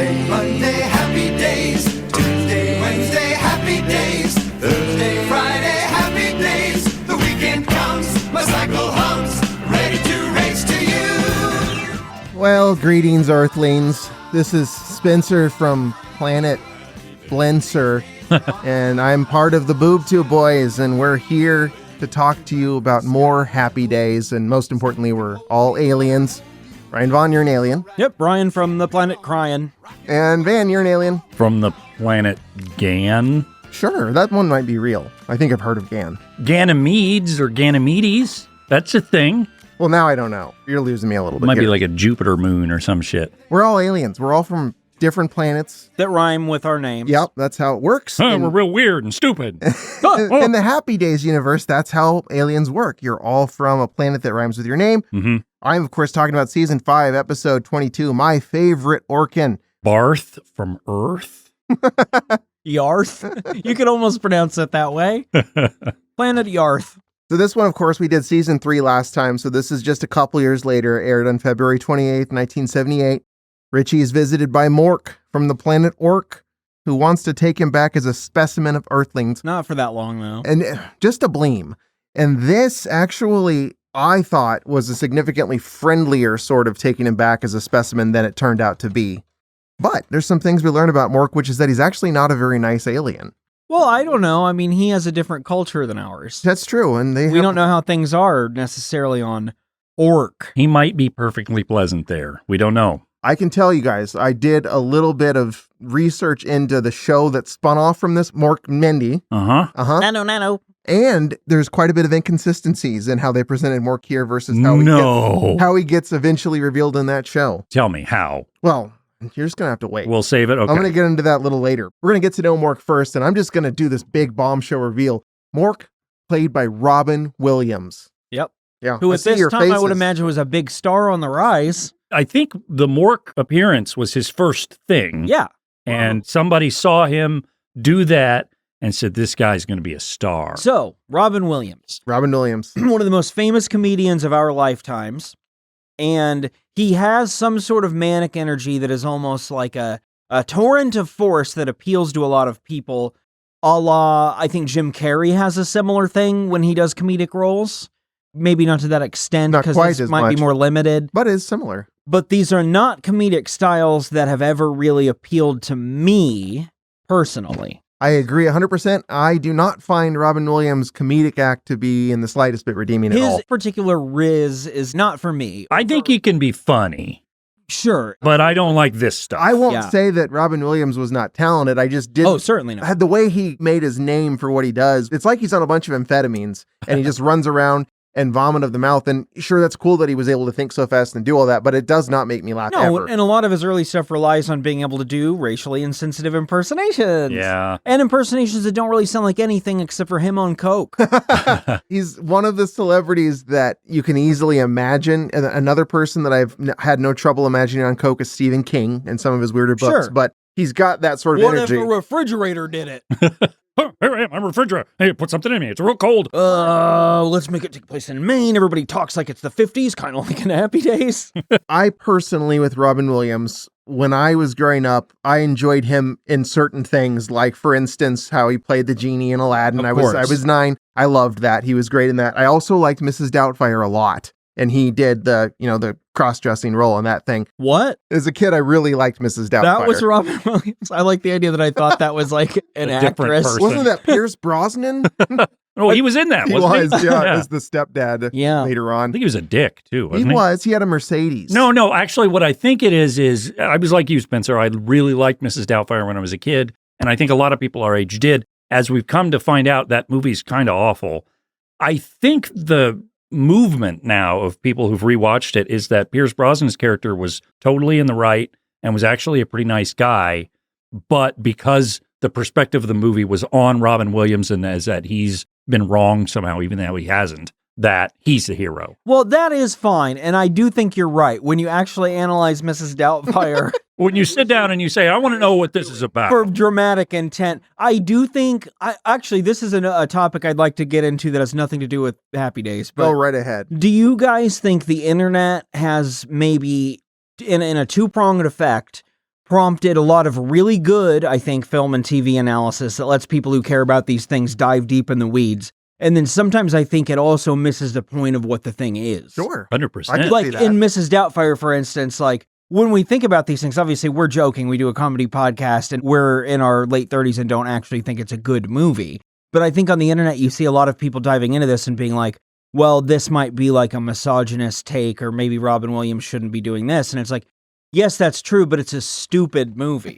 Sunday, Monday, happy days. Tuesday, Wednesday, happy days. Thursday, Friday, happy days. The weekend comes, my cycle hums, ready to race to you. Well, greetings, Earthlings. This is Spencer from Planet Blenser, and I'm part of the Bootu Boys, and we're here to talk to you about more happy days, and most importantly, we're all aliens. Ryan Vaughn, you're an alien. Yep, Brian from the planet Cryin. And Van, you're an alien. From the planet Gan. Sure, that one might be real. I think I've heard of Gan. Ganymedes or Ganymedes. That's a thing. Well, now I don't know. You're losing me a little bit. Might here. be like a Jupiter moon or some shit. We're all aliens. We're all from different planets. That rhyme with our names. Yep, that's how it works. We're real weird and stupid. In the Happy Days universe, that's how aliens work. You're all from a planet that rhymes with your name. Mm-hmm. I'm, of course, talking about Season 5, Episode 22, my favorite Orkin. Barth from Earth? Yarth. You could almost pronounce it that way. Planet Yarth. So this one, of course, we did Season 3 last time, so this is just a couple years later, aired on February 28th, 1978. Ritchie is visited by Mork from the planet Ork, who wants to take him back as a specimen of Earthlings. Not for that long, though. And just a bleem. And this actually, I thought, was a significantly friendlier sort of taking him back as a specimen than it turned out to be. But there's some things we learn about Mork, which is that he's actually not a very nice alien. Well, I don't know. I mean, he has a different culture than ours. That's true. And we don't know how things are necessarily on Ork. He might be perfectly pleasant there. We don't know. I can tell you guys, I did a little bit of research into the show that spun off from this, Mork and Mindy. Nano. And there's quite a bit of inconsistencies in how they presented Mork here versus how he gets eventually revealed in that show. Tell me how. Well, you're just going to have to wait. We'll save it. Okay. I'm going to get into that a little later. We're going to get to know Mork first, and I'm just going to do this big bombshell reveal. Mork, played by Robin Williams. Yep. Yeah. Who at this time I would imagine was a big star on the rise. I think the Mork appearance was his first thing. Yeah. And somebody saw him do that and said, this guy's going to be a star. So, Robin Williams. Robin Williams. One of the most famous comedians of our lifetimes. And he has some sort of manic energy that is almost like a torrent of force that appeals to a lot of people. A la, I think Jim Carrey has a similar thing when he does comedic roles. Maybe not to that extent, because this might be more limited. But it's similar. But these are not comedic styles that have ever really appealed to me, personally. I agree 100%. I do not find Robin Williams' comedic act to be in the slightest bit redeeming at all. His particular riz is not for me. I think he can be funny. Sure. But I don't like this stuff. I won't say that Robin Williams was not talented. I just didn't. Oh, certainly not. The way he made his name for what he does, it's like he's on a bunch of amphetamines and he just runs around and vomit of the mouth. And sure, that's cool that he was able to think so fast and do all that, but it does not make me laugh ever. And a lot of his early stuff relies on being able to do racially insensitive impersonations. Yeah. And impersonations that don't really sound like anything except for him on coke. He's one of the celebrities that you can easily imagine. And another person that I've had no trouble imagining on coke is Stephen King and some of his weirder books, but he's got that sort of energy. What if a refrigerator did it? Oh, here I am, I'm a refrigerator. Hey, put something in me. It's real cold. Let's make it take place in Maine. Everybody talks like it's the 50s, kind of like in Happy Days. I personally, with Robin Williams, when I was growing up, I enjoyed him in certain things, like, for instance, how he played the genie in Aladdin. I was 9. I loved that. He was great in that. I also liked Mrs. Doubtfire a lot. And he did the cross-dressing role in that thing. What? As a kid, I really liked Mrs. Doubtfire. That was Robin Williams. I like the idea that I thought that was like an actress. Person. Wasn't that Pierce Brosnan? Oh, he was in that, wasn't he? Yeah, as the stepdad later on. I think he was a dick, too, wasn't he? He was. He had a Mercedes. No, actually, what I think it is I was like you, Spencer. I really liked Mrs. Doubtfire when I was a kid, and I think a lot of people our age did. As we've come to find out, that movie's kind of awful. I think the movement now of people who've rewatched it is that Pierce Brosnan's character was totally in the right and was actually a pretty nice guy, but because the perspective of the movie was on Robin Williams and as that he's been wrong somehow, even though he hasn't, that he's the hero. Well, that is fine, and I do think you're right. When you actually analyze Mrs. Doubtfire... When you sit down and you say, I want to know what this is about. For dramatic intent, I do think... Actually, this is a topic I'd like to get into that has nothing to do with Happy Days. But go right ahead. Do you guys think the internet has maybe, in a two-pronged effect, prompted a lot of really good, I think, film and TV analysis that lets people who care about these things dive deep in the weeds. And then sometimes I think it also misses the point of what the thing is. Sure. 100%. Like in Mrs. Doubtfire, for instance, like when we think about these things, obviously we're joking. We do a comedy podcast and we're in our late 30s and don't actually think it's a good movie. But I think on the internet, you see a lot of people diving into this and being like, well, this might be like a misogynist take, or maybe Robin Williams shouldn't be doing this. And it's like, yes, that's true, but it's a stupid movie.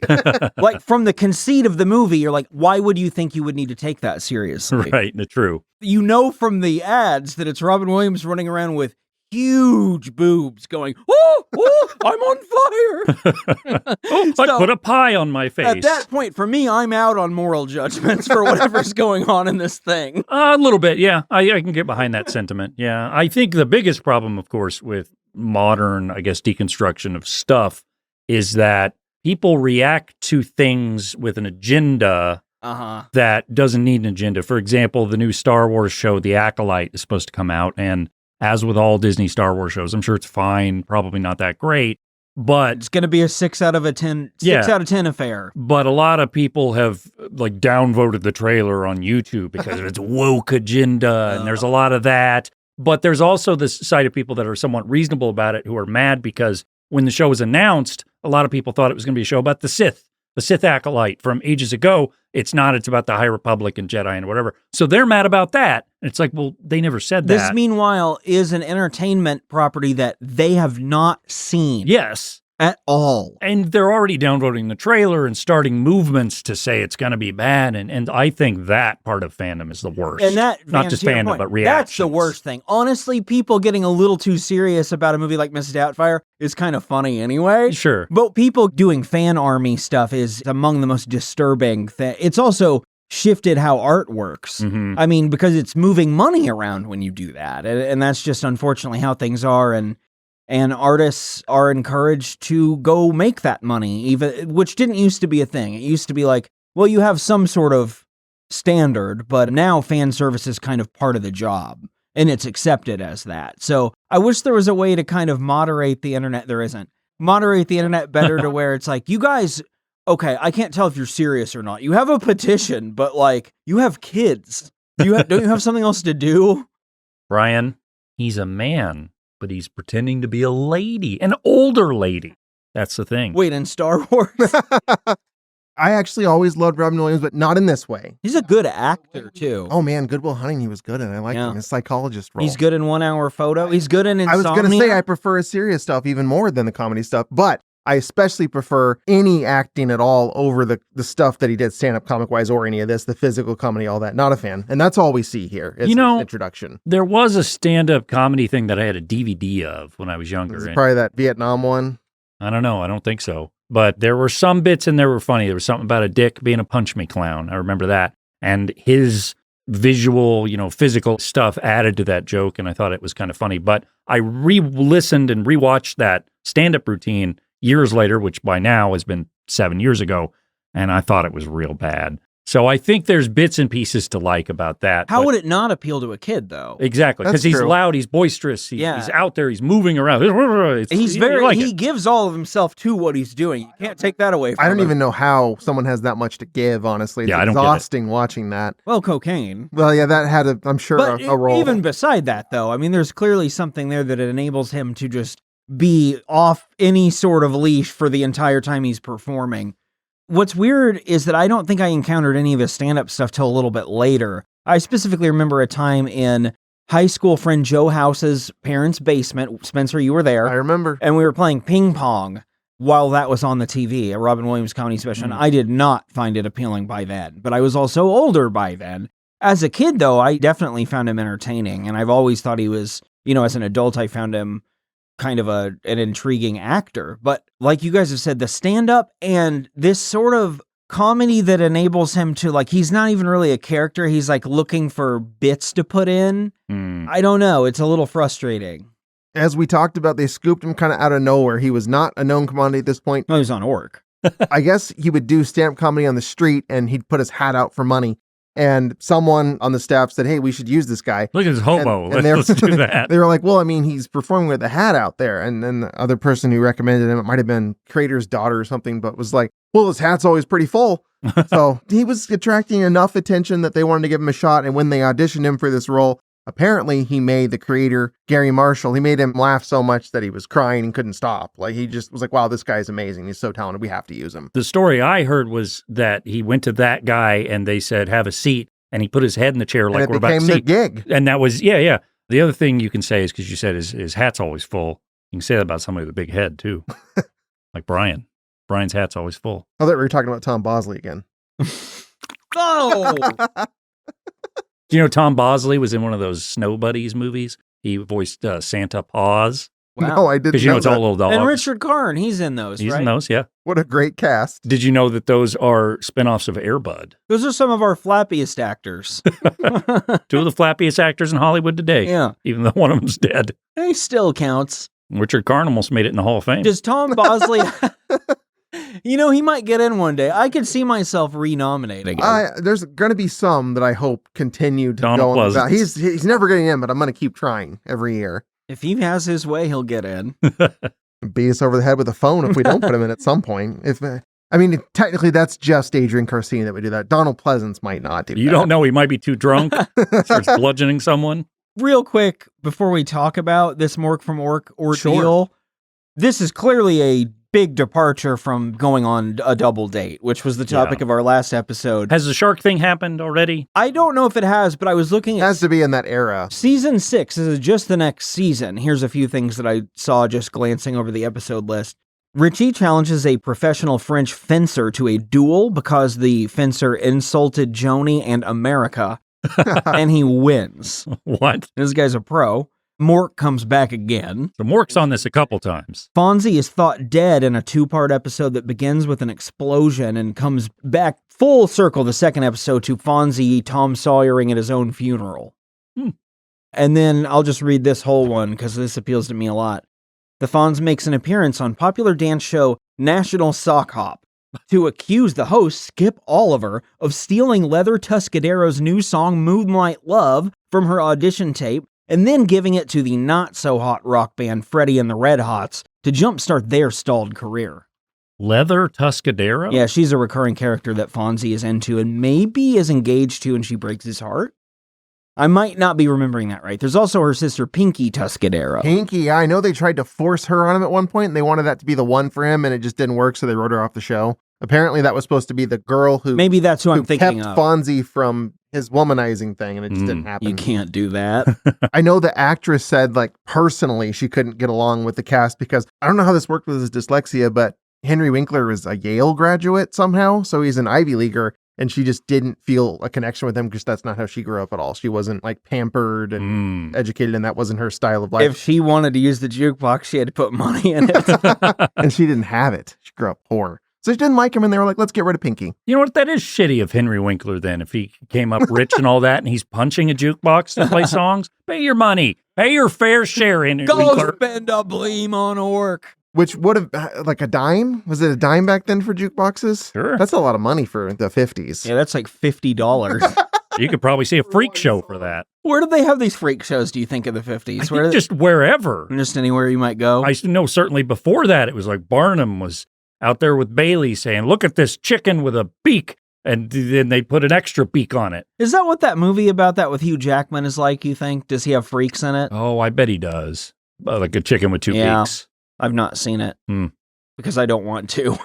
Like from the conceit of the movie, you're like, why would you think you would need to take that seriously? Right, true. You know from the ads that it's Robin Williams running around with huge boobs going, oh, I'm on fire. I put a pie on my face. At that point, for me, I'm out on moral judgments for whatever's going on in this thing. A little bit, yeah. I can get behind that sentiment, yeah. I think the biggest problem, of course, with modern, I guess, deconstruction of stuff is that people react to things with an agenda that doesn't need an agenda. For example, the new Star Wars show, The Acolyte, is supposed to come out, and as with all Disney Star Wars shows, I'm sure it's fine, probably not that great, but it's going to be a 6 out of 10 affair. But a lot of people have like downvoted the trailer on YouTube because of its woke agenda, and there's a lot of that. But there's also this side of people that are somewhat reasonable about it who are mad because when the show was announced, a lot of people thought it was going to be a show about the Sith acolyte from ages ago. It's not. It's about the High Republic and Jedi and whatever. So they're mad about that. And it's like, well, they never said that. This, meanwhile, is an entertainment property that they have not seen. Yes. At all. And they're already downvoting the trailer and starting movements to say it's going to be bad. And I think that part of fandom is the worst. And that, not just fandom, but reactions. That's the worst thing. Honestly, people getting a little too serious about a movie like Mrs. Doubtfire is kind of funny anyway. Sure. But people doing fan army stuff is among the most disturbing things. It's also shifted how art works. Mm-hmm. I mean, because it's moving money around when you do that. And that's just unfortunately how things are. And artists are encouraged to go make that money, even which didn't used to be a thing. It used to be like, well, you have some sort of standard, but now fan service is kind of part of the job, and it's accepted as that. So I wish there was a way to kind of moderate the internet. There isn't. Moderate the internet better to where it's like, you guys, okay, I can't tell if you're serious or not. You have a petition, but like, you have kids. Don't you have something else to do? Brian, he's a man, but he's pretending to be a lady, an older lady. That's the thing. Wait, in Star Wars? I actually always loved Robin Williams, but not in this way. He's a good actor, too. Oh, man, Good Will Hunting, he was good in. I liked him. His psychologist role. He's good in 1 Hour Photo. He's good in Insomnia. I was going to say I prefer his serious stuff even more than the comedy stuff, but I especially prefer any acting at all over the stuff that he did stand-up comic-wise or any of this, the physical comedy, all that. Not a fan. And that's all we see here. It's introduction. There was a stand-up comedy thing that I had a DVD of when I was younger. This is probably that Vietnam one. I don't know. I don't think so. But there were some bits in there were funny. There was something about a dick being a punch me clown. I remember that. And his visual, physical stuff added to that joke, and I thought it was kind of funny. But I re-listened and rewatched that stand-up routine years later, which by now has been 7 years ago, and I thought it was real bad. So I think there's bits and pieces to like about that. How would it not appeal to a kid, though? Exactly, because he's loud, he's boisterous, he's out there, he's moving around. He gives all of himself to what he's doing. You can't take that away from him. I don't even know how someone has that much to give, honestly. It's exhausting watching that. Well, cocaine. Well, yeah, that had, I'm sure, a role. Even beside that, though, I mean, there's clearly something there that enables him to just be off any sort of leash for the entire time he's performing. What's weird is that I don't think I encountered any of his stand-up stuff till a little bit later. I specifically remember a time in high school friend Joe House's parents' basement. Spencer, you were there. I remember. And we were playing ping pong while that was on the TV, a Robin Williams comedy special. And I did not find it appealing by then, but I was also older by then. As a kid, though, I definitely found him entertaining. And I've always thought he was, as an adult, I found him kind of an intriguing actor. But like you guys have said, the stand-up and this sort of comedy that enables him to, like, he's not even really a character. He's like looking for bits to put in. I don't know. It's a little frustrating. As we talked about, they scooped him kind of out of nowhere. He was not a known commodity at this point. No, he was on Ork. I guess he would do stand-up comedy on the street and he'd put his hat out for money. And someone on the staff said, hey, we should use this guy. Look at this hobo. And Let's do that. They were like, well, I mean, he's performing with a hat out there. And then the other person who recommended him, it might have been creator's daughter or something, but was like, well, his hat's always pretty full. So he was attracting enough attention that they wanted to give him a shot. And when they auditioned him for this role, apparently he made the creator, Gary Marshall, he made him laugh so much that he was crying and couldn't stop. Like, he just was like, wow, this guy's amazing. He's so talented. We have to use him. The story I heard was that he went to that guy and they said, have a seat. And he put his head in the chair like we're about to see. And it became the gig. And that was, yeah. The other thing you can say is, because you said his hat's always full. You can say that about somebody with a big head, too. Like Brian. Brian's hat's always full. I thought we were talking about Tom Bosley again. Oh! Do you know Tom Bosley was in one of those Snow Buddies movies? He voiced Santa Paws. Wow. No, I didn't. Because, it's all little dogs. And Richard Karn, he's in those, He's right? in those, yeah. What a great cast. Did you know that those are spinoffs of Air Bud? Those are some of our flappiest actors. Two of the flappiest actors in Hollywood today. Yeah. Even though one of them's dead. He still counts. Richard Karn almost made it in the Hall of Fame. Does Tom Bosley... he might get in one day. I could see myself renominating him. There's going to be some that I hope continue to Donald go on. Pleasance. He's never getting in, but I'm going to keep trying every year. If he has his way, he'll get in. Beat us over the head with a phone if we don't put him in at some point. Technically, that's just Adrian Carsini that would do that. Donald Pleasance might not do that. You don't know. He might be too drunk. Starts bludgeoning someone. Real quick, before we talk about this Mork from Ork ordeal, this is clearly a big departure from going on a double date, which was the topic of our last episode. Has the shark thing happened already? I don't know if it has, but I was looking at... It has to be in that era. Season 6 is just the next season. Here's a few things that I saw just glancing over the episode list. Ritchie challenges a professional French fencer to a duel because the fencer insulted Joni and America, and he wins. What? This guy's a pro. Mork comes back again. So Mork's on this a couple times. FONZ is thought dead in a 2-part episode that begins with an explosion and comes back full circle the second episode to FONZ Tom Sawyering at his own funeral. And then I'll just read this whole one because this appeals to me a lot. The FONZ makes an appearance on popular dance show National Sock Hop to accuse the host, Skip Oliver, of stealing Leather Tuscadero's new song Moonlight Love from her audition tape and then giving it to the not-so-hot rock band Freddie and the Red Hots to jumpstart their stalled career. Leather Tuscadero? Yeah, she's a recurring character that Fonzie is into and maybe is engaged to, and she breaks his heart. I might not be remembering that right. There's also her sister, Pinky Tuscadero. Pinky, I know they tried to force her on him at one point, and they wanted that to be the one for him, and it just didn't work, so they wrote her off the show. Apparently, that was supposed to be the girl who... Maybe that's who I'm thinking kept of. Fonzie from his womanizing thing, and it just didn't happen. You can't do that. I know the actress said, personally, she couldn't get along with the cast because, I don't know how this worked with his dyslexia, but Henry Winkler was a Yale graduate somehow, so he's an Ivy Leaguer, and she just didn't feel a connection with him because that's not how she grew up at all. She wasn't pampered and educated, and that wasn't her style of life. If she wanted to use the jukebox, she had to put money in it. And she didn't have it. She grew up poor. So she didn't like him, and they were like, let's get rid of Pinky. You know what? That is shitty of Henry Winkler then. If he came up rich and all that, and he's punching a jukebox to play songs, pay your money. Pay your fair share, Henry Go Winkler. spend a bleem on Ork. Which would have, a dime? Was it a dime back then for jukeboxes? Sure. That's a lot of money for the 50s. Yeah, that's like $50. You could probably see a freak show for that. Where did they have these freak shows, do you think, in the 50s? I think just wherever. Just anywhere you might go? I know certainly before that, it was like Barnum was out there with Bailey saying, look at this chicken with a beak. And then they put an extra beak on it. Is that what that movie about that with Hugh Jackman is like, you think? Does he have freaks in it? Oh, I bet he does. Like a chicken with two beaks. I've not seen it because I don't want to.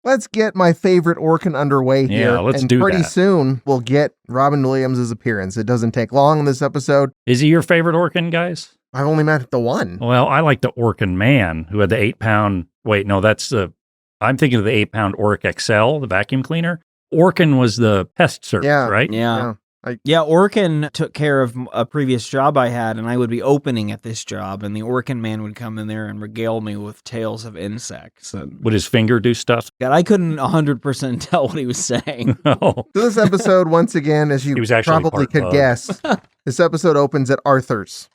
Let's get my favorite Orkin underway here. Yeah, let's and do pretty that. soon we'll get Robin Williams' appearance. It doesn't take long in this episode. Is he your favorite Orkin, guys? I've only met the one. Well, I like the Orkin man who had the 8-pound. Wait, no, that's the. I'm thinking of the 8-pound Ork XL, the vacuum cleaner. Orkin was the pest service, right? Yeah. Orkin took care of a previous job I had, and I would be opening at this job, and the Orkin man would come in there and regale me with tales of insects. And would his finger do stuff? God, I couldn't 100% tell what he was saying. Oh. So this episode, once again, as you probably could guess, this episode opens at Arthur's.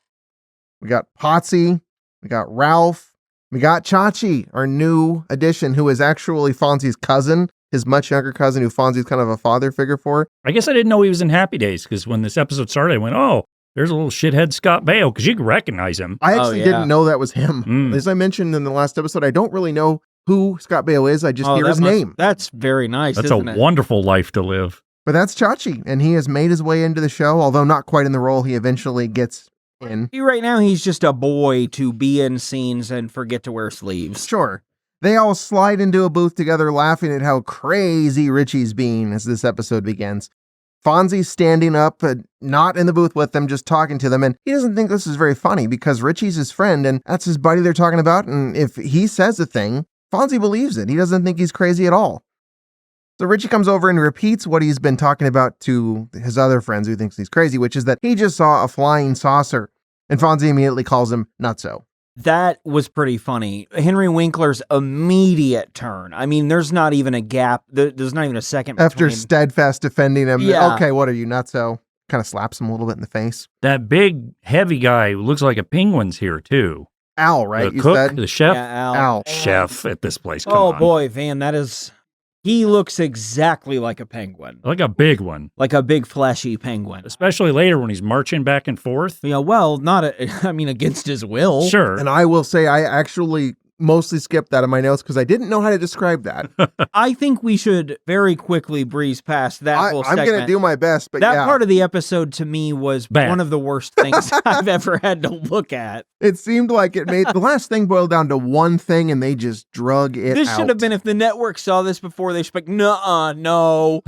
We got Potsy, we got Ralph, we got Chachi, our new addition, who is actually Fonzie's cousin. his much younger cousin who Fonzie's kind of a father figure for. I guess I didn't know he was in Happy Days because when this episode started, I went, oh, there's a little shithead Scott Baio because you can recognize him. I actually didn't know that was him. As I mentioned in the last episode, I don't really know who Scott Baio is. I just hear his name. That's very nice. That's a wonderful life to live. But that's Chachi, and he has made his way into the show, although not quite in the role he eventually gets in. Right now, he's just a boy to be in scenes and forget to wear sleeves. Sure. They all slide into a booth together, laughing at how crazy Ritchie's being as this episode begins. Fonzie's standing up, not in the booth with them, just talking to them, and he doesn't think this is very funny because Ritchie's his friend, and that's his buddy they're talking about, and if he says a thing, Fonzie believes it. He doesn't think he's crazy at all. So Ritchie comes over and repeats what he's been talking about to his other friends who thinks he's crazy, which is that he just saw a flying saucer, and Fonzie immediately calls him nutso. That was pretty funny. Henry Winkler's immediate turn. I mean, there's not even a gap. There's not even a second. After steadfast defending him, okay, what are you, nutso? Kind of slaps him a little bit in the face. That big, heavy guy who looks like a penguin's here, too. Al, right? The cook, the chef? Yeah, Al. Chef at this place. Come on. Boy, Van, he looks exactly like a penguin. Like a big one. Like a big, fleshy penguin. Especially later when he's marching back and forth. Yeah, well, against his will. Sure. And I will say I actually mostly skipped that in my notes because I didn't know how to describe that. I think we should very quickly breeze past that whole segment. I'm going to do my best, but that part of the episode to me was one of the worst things I've ever had to look at. It seemed like it made the last thing boiled down to one thing and they just drug it This out. should have been if the network saw this before they spoke, no.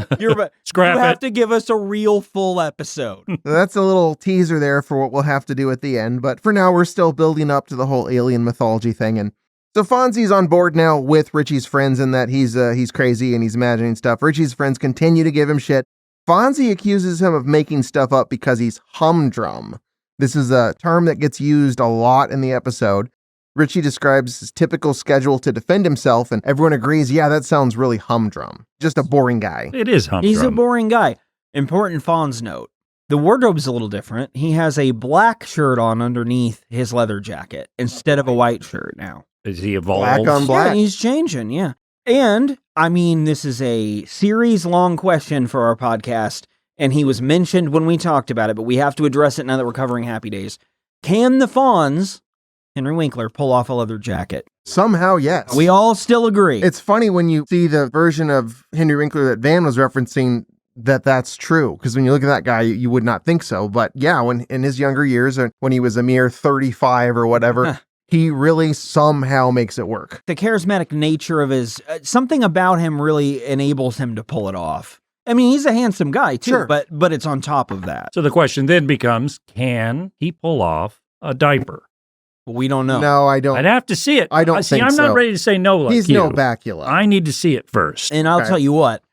Scrap you have to give us a real full episode. That's a little teaser there for what we'll have to do at the end, but for now we're still building up to the whole alien mythology thing. And so Fonzie's on board now with Ritchie's friends in that he's crazy and he's imagining stuff. Ritchie's friends continue to give him shit. Fonzie accuses him of making stuff up because he's humdrum. This is a term that gets used a lot in the episode. Ritchie describes his typical schedule to defend himself, and everyone agrees, yeah, that sounds really humdrum. Just a boring guy. It is humdrum. He's a boring guy. Important FONZ note. The wardrobe's a little different. He has a black shirt on underneath his leather jacket instead of a white shirt now. Is he evolved? Black on black. Yeah, he's changing, yeah. And, I mean, this is a series-long question for our podcast, and he was mentioned when we talked about it, but we have to address it now that we're covering Happy Days. Can the FONZ, Henry Winkler, pull off a leather jacket? Somehow, yes. We all still agree. It's funny when you see the version of Henry Winkler that Van was referencing that's true, because when you look at that guy, you would not think so. But yeah, when in his younger years, or when he was a mere 35 or whatever, he really somehow makes it work. The charismatic nature of his, something about him really enables him to pull it off. I mean, he's a handsome guy too, sure. but it's on top of that. So the question then becomes, can he pull off a diaper? We don't know. No, I don't. I'd have to see it. I don't think I'm so. not ready to say no like He's you. no Bakula. I need to see it first. And I'll tell you what,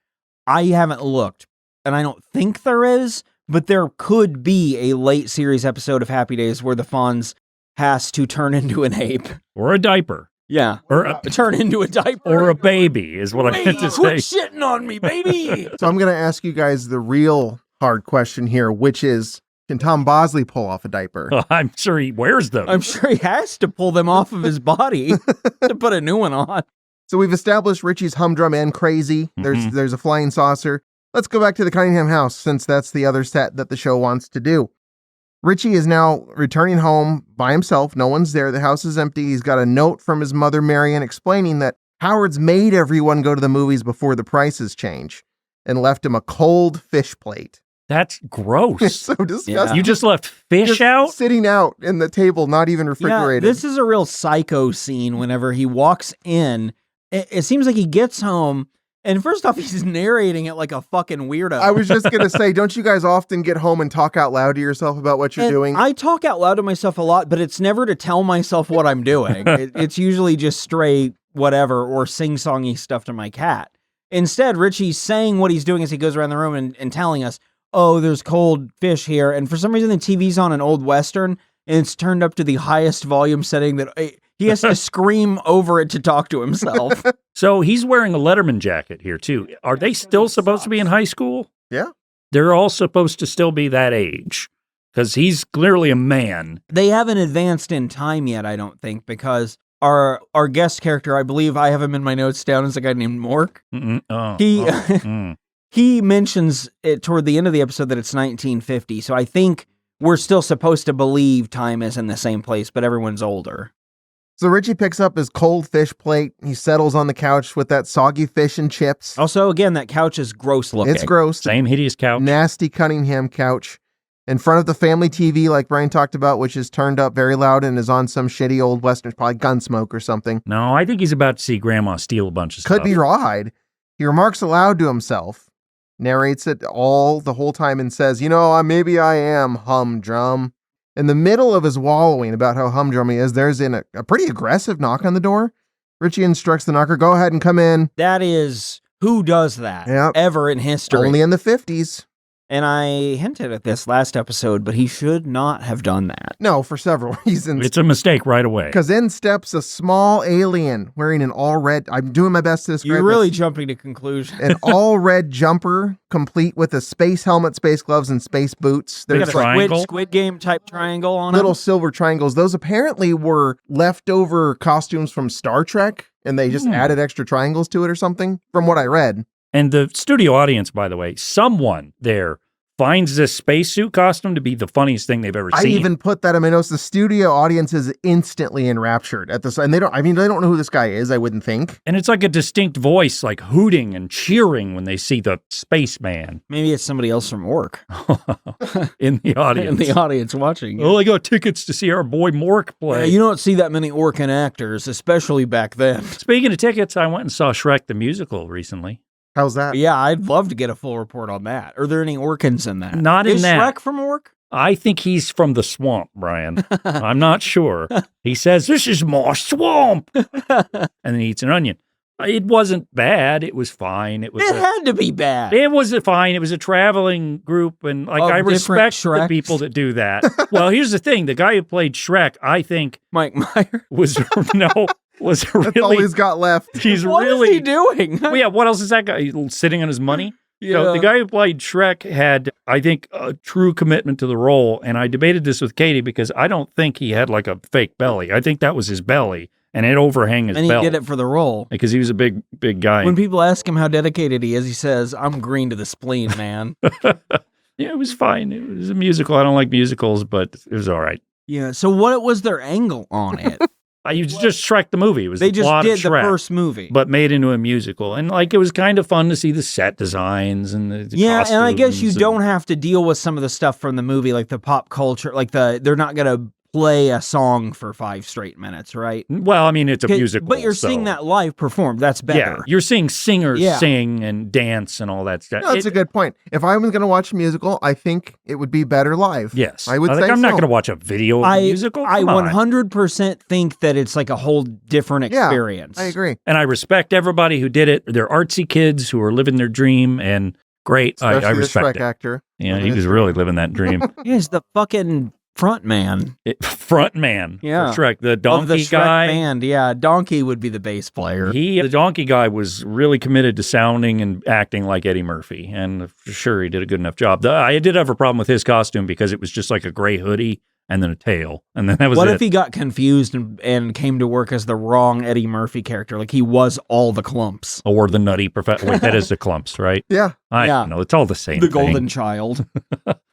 I haven't looked, and I don't think there is, but there could be a late series episode of Happy Days where the FONZ has to turn into an ape. Or a diaper. Yeah. Or turn into a diaper. Or a baby is what I meant to say. Quit shitting on me, baby. So I'm going to ask you guys the real hard question here, which is, can Tom Bosley pull off a diaper? I'm sure he wears them. I'm sure he has to pull them off of his body to put a new one on. So we've established Ritchie's humdrum and crazy. There's a flying saucer. Let's go back to the Cunningham house, since that's the other set that the show wants to do. Ritchie is now returning home by himself. No one's there. The house is empty. He's got a note from his mother, Marion, explaining that Howard's made everyone go to the movies before the prices change and left him a cold fish plate. That's gross. It's so disgusting. Yeah. You just left fish Just out? sitting out in the table, not even refrigerated. Yeah, this is a real psycho scene whenever he walks in. It seems like he gets home, and first off, he's narrating it like a fucking weirdo. I was just going to say, don't you guys often get home and talk out loud to yourself about what you're doing? I talk out loud to myself a lot, but it's never to tell myself what I'm doing. It's usually just stray whatever or sing-songy stuff to my cat. Instead, Ritchie's saying what he's doing as he goes around the room and telling us, oh, there's cold fish here. And for some reason, the TV's on an old Western, and it's turned up to the highest volume setting that he has to scream over it to talk to himself. So he's wearing a Letterman jacket here, too. Are they still supposed to be in high school? Yeah. They're all supposed to still be that age, because he's clearly a man. They haven't advanced in time yet, I don't think, because our guest character, I believe I have him in my notes down as a guy named Mork. He mentions it toward the end of the episode that it's 1950. So I think we're still supposed to believe time is in the same place, but everyone's older. So Ritchie picks up his cold fish plate. He settles on the couch with that soggy fish and chips. Also, again, that couch is gross looking. It's gross. Same hideous couch. Nasty Cunningham couch. In front of the family TV, like Brian talked about, which is turned up very loud and is on some shitty old Western, probably Gunsmoke or something. No, I think he's about to see Grandma steal a bunch of stuff. Could be Rawhide. He remarks aloud to himself, narrates it all the whole time and says, maybe I am humdrum. In the middle of his wallowing about how humdrum he is, there's a pretty aggressive knock on the door. Ritchie instructs the knocker, go ahead and come in. That is, who does that ever in history? Only in the 50s. And I hinted at this last episode, but he should not have done that. No, for several reasons. It's a mistake right away. Because in steps a small alien wearing an all red, I'm doing my best to describe You're really jumping to conclusions. An all red jumper, complete with a space helmet, space gloves, and space boots. There's a Squid Game type triangle on little him. Silver triangles. Those apparently were leftover costumes from Star Trek, and they just added extra triangles to it or something, from what I read. And the studio audience, by the way, someone there finds this spacesuit costume to be the funniest thing they've ever seen. I even put that in my notes. The studio audience is instantly enraptured at this, and they don't know who this guy is, I wouldn't think. And it's like a distinct voice, like hooting and cheering when they see the spaceman. Maybe it's somebody else from Ork. In the audience. In the audience watching. Oh, I got tickets to see our boy Mork play. Yeah, you don't see that many Orkin actors, especially back then. Speaking of tickets, I went and saw Shrek the Musical recently. How's that? Yeah, I'd love to get a full report on that. Are there any Orkins in that? Not in that. Is Shrek from Ork? I think he's from the swamp, Brian. I'm not sure. He says, "This is my swamp," and then he eats an onion. It wasn't bad. It was fine. It had to be bad. It was fine. It was a traveling group, and I respect the people that do that. Well, here's the thing: the guy who played Shrek, I think, Mike Myers, was really. That's all he's got left. What is he doing? Well, yeah. What else is that guy sitting on his money? Yeah. So the guy who played Shrek had, I think, a true commitment to the role. And I debated this with Katie because I don't think he had like a fake belly. I think that was his belly, and it overhang his belly. And he did it for the role because he was a big guy. When people ask him how dedicated he is, he says, "I'm green to the spleen, man." Yeah, it was fine. It was a musical. I don't like musicals, but it was all right. Yeah. So what was their angle on it? You just Shrek the movie. It was they the just plot did of Shrek, the first movie, but made into a musical, and like it was kind of fun to see the set designs and the costumes. And I guess you don't have to deal with some of the stuff from the movie, like the pop culture, like they're not gonna play a song for 5 straight minutes, right? Well, I mean, it's a musical. But you're seeing that live performed. That's better. Yeah, you're seeing singers sing and dance and all that stuff. No, that's a good point. If I was going to watch a musical, I think it would be better live. Yes. I would say I'm not going to watch a video of a musical. I 100% think that it's like a whole different experience. I agree. And I respect everybody who did it. They're artsy kids who are living their dream, and great. I respect the Shrek actor. Yeah, he was really living that dream. He's the fucking front man. Front man. Yeah. For Shrek. The donkey of the Shrek guy. band. Yeah. Donkey would be the bass player. The donkey guy was really committed to sounding and acting like Eddie Murphy. And for sure, he did a good enough job. I did have a problem with his costume because it was just like a gray hoodie and then a tail. And then that was What if he got confused and came to work as the wrong Eddie Murphy character? Like he was all the clumps. Or the nutty professor. Wait, that is the clumps, right? Yeah. I don't know. It's all the same The thing. Golden Child.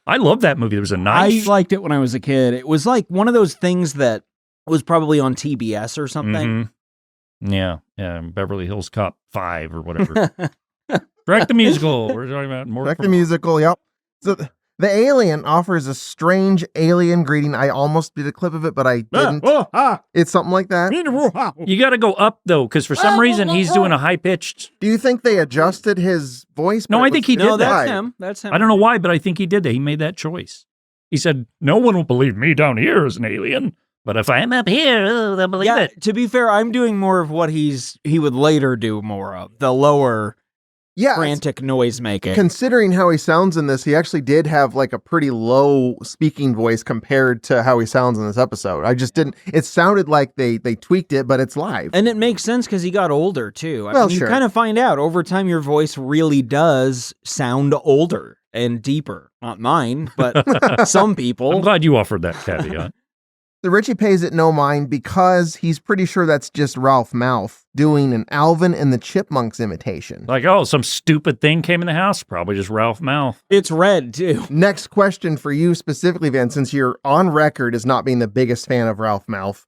I love that movie. There was a nice... I liked it when I was a kid. It was like one of those things that was probably on TBS or something. Mm-hmm. Yeah. Beverly Hills Cop 5 or whatever. Shrek the Musical. We're talking about more. Shrek the Musical, yep. So the alien offers a strange alien greeting. I almost did a clip of it, but I didn't. It's something like that. You got to go up, though, because for some reason he's doing a high-pitched... Do you think they adjusted his voice? No, I think he did that. That's him. That's him. I don't know why, but I think he did that. He made that choice. He said, no one will believe me down here as an alien, but if I'm up here, they'll believe it. To be fair, I'm doing more of what he would later do more of. The lower... frantic noise making. Considering how he sounds in this, he actually did have like a pretty low speaking voice compared to how he sounds in this episode. I just didn't. It sounded like they tweaked it, but it's live, and it makes sense because he got older too. Well, you kind of find out over time your voice really does sound older and deeper. Not mine, but some people. I'm glad you offered that caveat. The Ritchie pays it no mind because he's pretty sure that's just Ralph Mouth doing an Alvin and the Chipmunks imitation. Like, oh, some stupid thing came in the house? Probably just Ralph Mouth. It's red, too. Next question for you specifically, Van, since you're on record as not being the biggest fan of Ralph Mouth.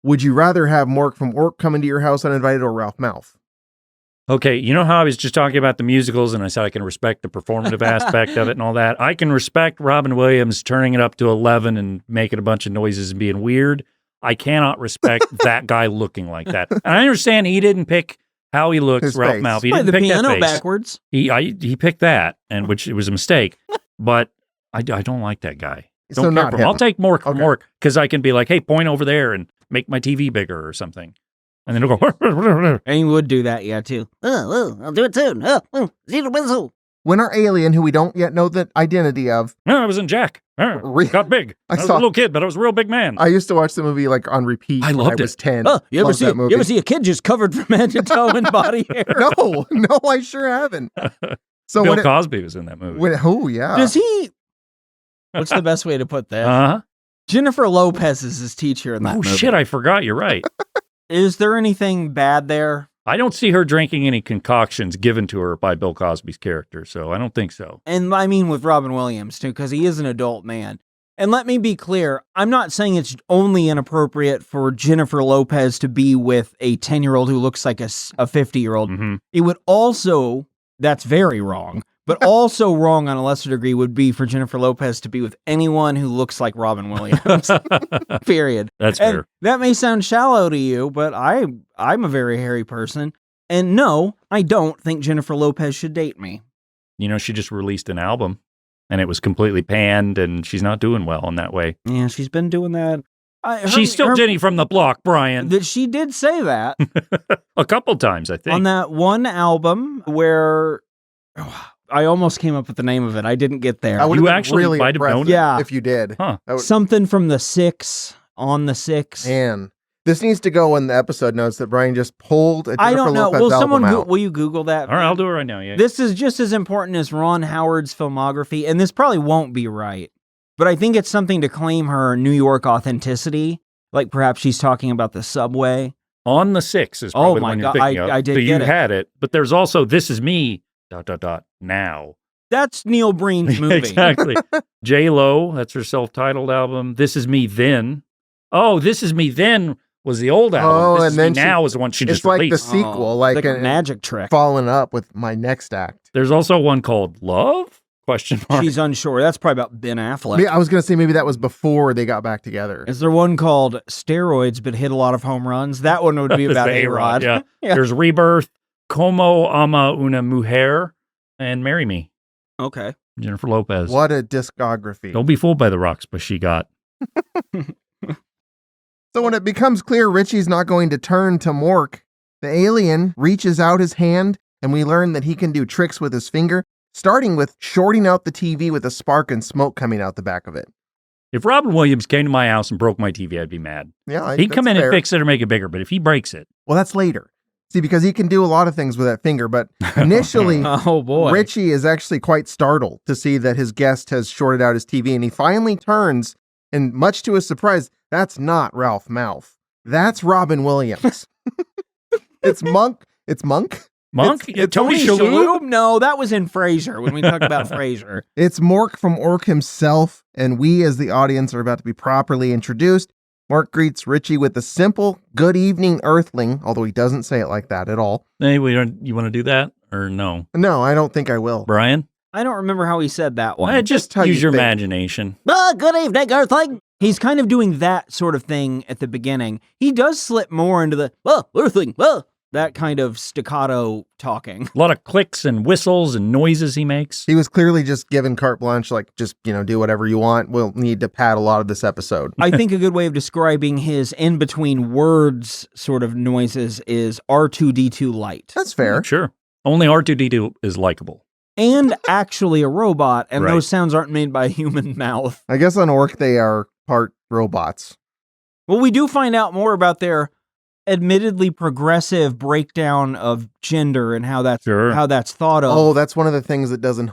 Would you rather have Mork from Ork come into your house uninvited or Ralph Mouth? Okay, you know how I was just talking about the musicals and I said I can respect the performative aspect of it and all that? I can respect Robin Williams turning it up to 11 and making a bunch of noises and being weird. I cannot respect that guy looking like that. And I understand he didn't pick how he looks, His Ralph face. Mouth. He Play didn't the pick that piano face. backwards. He picked that, and which it was a mistake. But I don't like that guy. So Don't care not for him. him. I'll take Mork from Okay. Mork because I can be like, hey, point over there and make my TV bigger or something. And then he'll go, And he would do that, yeah, too. I'll do it soon. Zero whistle. When our alien, who we don't yet know the identity of, no, I was in Jack. Got big. I was a little kid, but I was a real big man. I used to watch the movie like on repeat I when loved I was it. 10. You ever Loved that movie. see a kid just covered from head to toe in body hair? No, I sure haven't. So Bill when Cosby was in that movie. oh yeah. Does he? What's the best way to put that? Uh-huh. Jennifer Lopez is his teacher in that Oh, movie. shit, I forgot. You're right. Is there anything bad there? I don't see her drinking any concoctions given to her by Bill Cosby's character, so I don't think so. And I mean with Robin Williams, too, because he is an adult man. And let me be clear, I'm not saying it's only inappropriate for Jennifer Lopez to be with a 10-year-old who looks like a 50-year-old. Mm-hmm. It would also, that's very wrong, but also wrong on a lesser degree would be for Jennifer Lopez to be with anyone who looks like Robin Williams. Period. That's And fair. that may sound shallow to you, but I'm a very hairy person. And no, I don't think Jennifer Lopez should date me. You know, she just released an album, and it was completely panned, and she's not doing well in that way. Yeah, she's been doing that. She's still Jenny from the block, Brian. That she did say that A couple times, I think. on that one album where I almost came up with the name of it. I didn't get there. I would You have been actually really might have known impressed it? Yeah. if you did. Huh. That would- Something from the Six, on the Six. Man, this needs to go in the episode notes that Brian just pulled a Jennifer I don't know. Lopez Will album someone out. will you Google that? All right, I'll do it right now. Yeah. This is just as important as Ron Howard's filmography, and this probably won't be right, but I think it's something to claim her New York authenticity. Like perhaps she's talking about the subway. On the 6 is probably Oh the my one you're God, thinking of. I did So you get it. had it, but there's also This Is Me, ... now. That's Neil Breen's movie. Exactly. J-Lo, that's her self-titled album. This Is Me Then. Oh, This Is Me Then was the old album. Oh, This and Is then Me Now is the one she It's just like released. the sequel, Oh, like a a magic trick. following up with My Next Act. There's also one called Love? Question mark. She's unsure. That's probably about Ben Affleck. I was going to say maybe that was before they got back together. Is there one called Steroids but hit a lot of home runs? That one would be It's about the A-Rod. Yeah. Yeah. There's Rebirth, Como Ama Una Mujer, and Marry Me. Okay. Jennifer Lopez. What a discography. Don't be fooled by the rocks, but she got. So when it becomes clear Richie's not going to turn to Mork, the alien reaches out his hand and we learn that he can do tricks with his finger, starting with shorting out the TV with a spark and smoke coming out the back of it. If Robin Williams came to my house and broke my TV, I'd be mad. Yeah, He'd come in that's and fair. fix it or make it bigger, but if he breaks it, Well, that's later. See, because he can do a lot of things with that finger, but initially, Oh, boy. Ritchie is actually quite startled to see that his guest has shorted out his TV, and he finally turns, and much to his surprise, that's not Ralph Mouth. That's Robin Williams. It's Monk. It's Monk? Monk? It's Tony Tony Shalhoub? Shalhoub? No, that was in Frasier when we talked about Frasier. It's Mork from Ork himself, and we as the audience are about to be properly introduced. Mork greets Ritchie with a simple, good evening, Earthling, although he doesn't say it like that at all. Hey, you want to do that or no? No, I don't think I will. Brian? I don't remember how he said that one. Well, just how use you your think. imagination. Good evening, Earthling. He's kind of doing that sort of thing at the beginning. He does slip more into the, Earthling. that kind of staccato talking. A lot of clicks and whistles and noises he makes. He was clearly just given carte blanche, like, just, do whatever you want. We'll need to pad a lot of this episode. I think a good way of describing his in-between words sort of noises is R2-D2 light. That's fair. Sure. Only R2-D2 is likable. And actually a robot, and Right. those sounds aren't made by a human mouth. I guess on Ork, they are part robots. Well, we do find out more about their admittedly progressive breakdown of gender and how that's thought of. Oh, that's one of the things that doesn't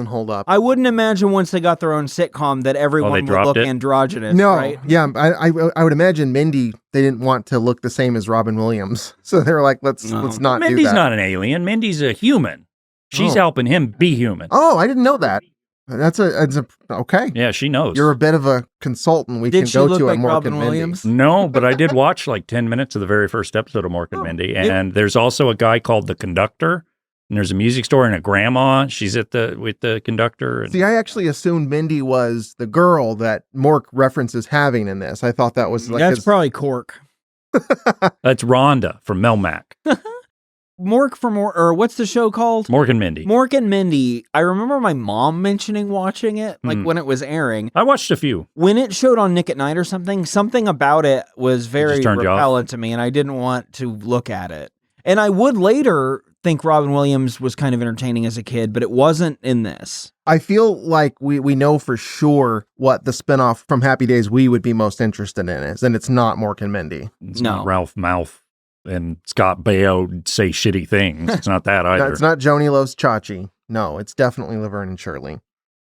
hold up. I wouldn't imagine once they got their own sitcom that everyone would look androgynous. No, right? Yeah, I would imagine Mindy. They didn't want to look the same as Robin Williams, so they were like, let's not. Mindy's do that. not an alien. Mindy's a human. She's helping him be human. Oh, I didn't know that. That's okay. Yeah, she knows. You're a bit of a consultant. We can go to at Mork and Mindy. No, but I did watch like 10 minutes of the very first episode of Mork and Mindy. And there's also a guy called the Conductor. And there's a music store and a grandma. She's with the conductor. See, I actually assumed Mindy was the girl that Mork references having in this. I thought that was like that's probably Cork. That's Rhonda from Melmac. Or what's the show called? Mork and Mindy. Mork and Mindy. I remember my mom mentioning watching it, like when it was airing. I watched a few. When it showed on Nick at Night or something about it was very repellent to me, and I didn't want to look at it. And I would later think Robin Williams was kind of entertaining as a kid, but it wasn't in this. I feel like we know for sure what the spinoff from Happy Days we would be most interested in is, and it's not Mork and Mindy. It's not Ralph Malph and Scott Baio say shitty things. It's not that either. No, it's not Joni Loves Chachi. No, it's definitely Laverne and Shirley.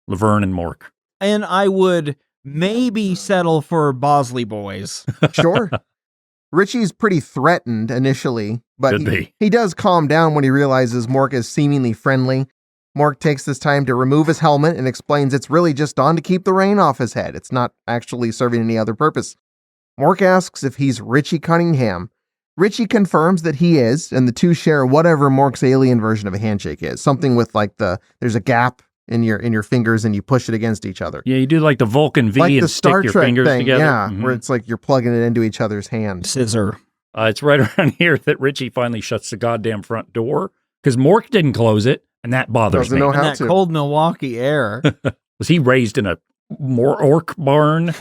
Laverne and Mork. And I would maybe settle for Bosley Boys. Sure. Ritchie's pretty threatened initially, but he does calm down when he realizes Mork is seemingly friendly. Mork takes this time to remove his helmet and explains it's really just on to keep the rain off his head. It's not actually serving any other purpose. Mork asks if he's Ritchie Cunningham. Ritchie confirms that he is, and the two share whatever Mork's alien version of a handshake is. Something with like there's a gap in your fingers and you push it against each other. Yeah, you do like the Vulcan V like and the stick Star your Trek fingers thing, together. Yeah, where it's like you're plugging it into each other's hand. Scissor. It's right around here that Ritchie finally shuts the goddamn front door because Mork didn't close it, and that bothers me. Know how that cold Milwaukee air. Was he raised in a orc barn?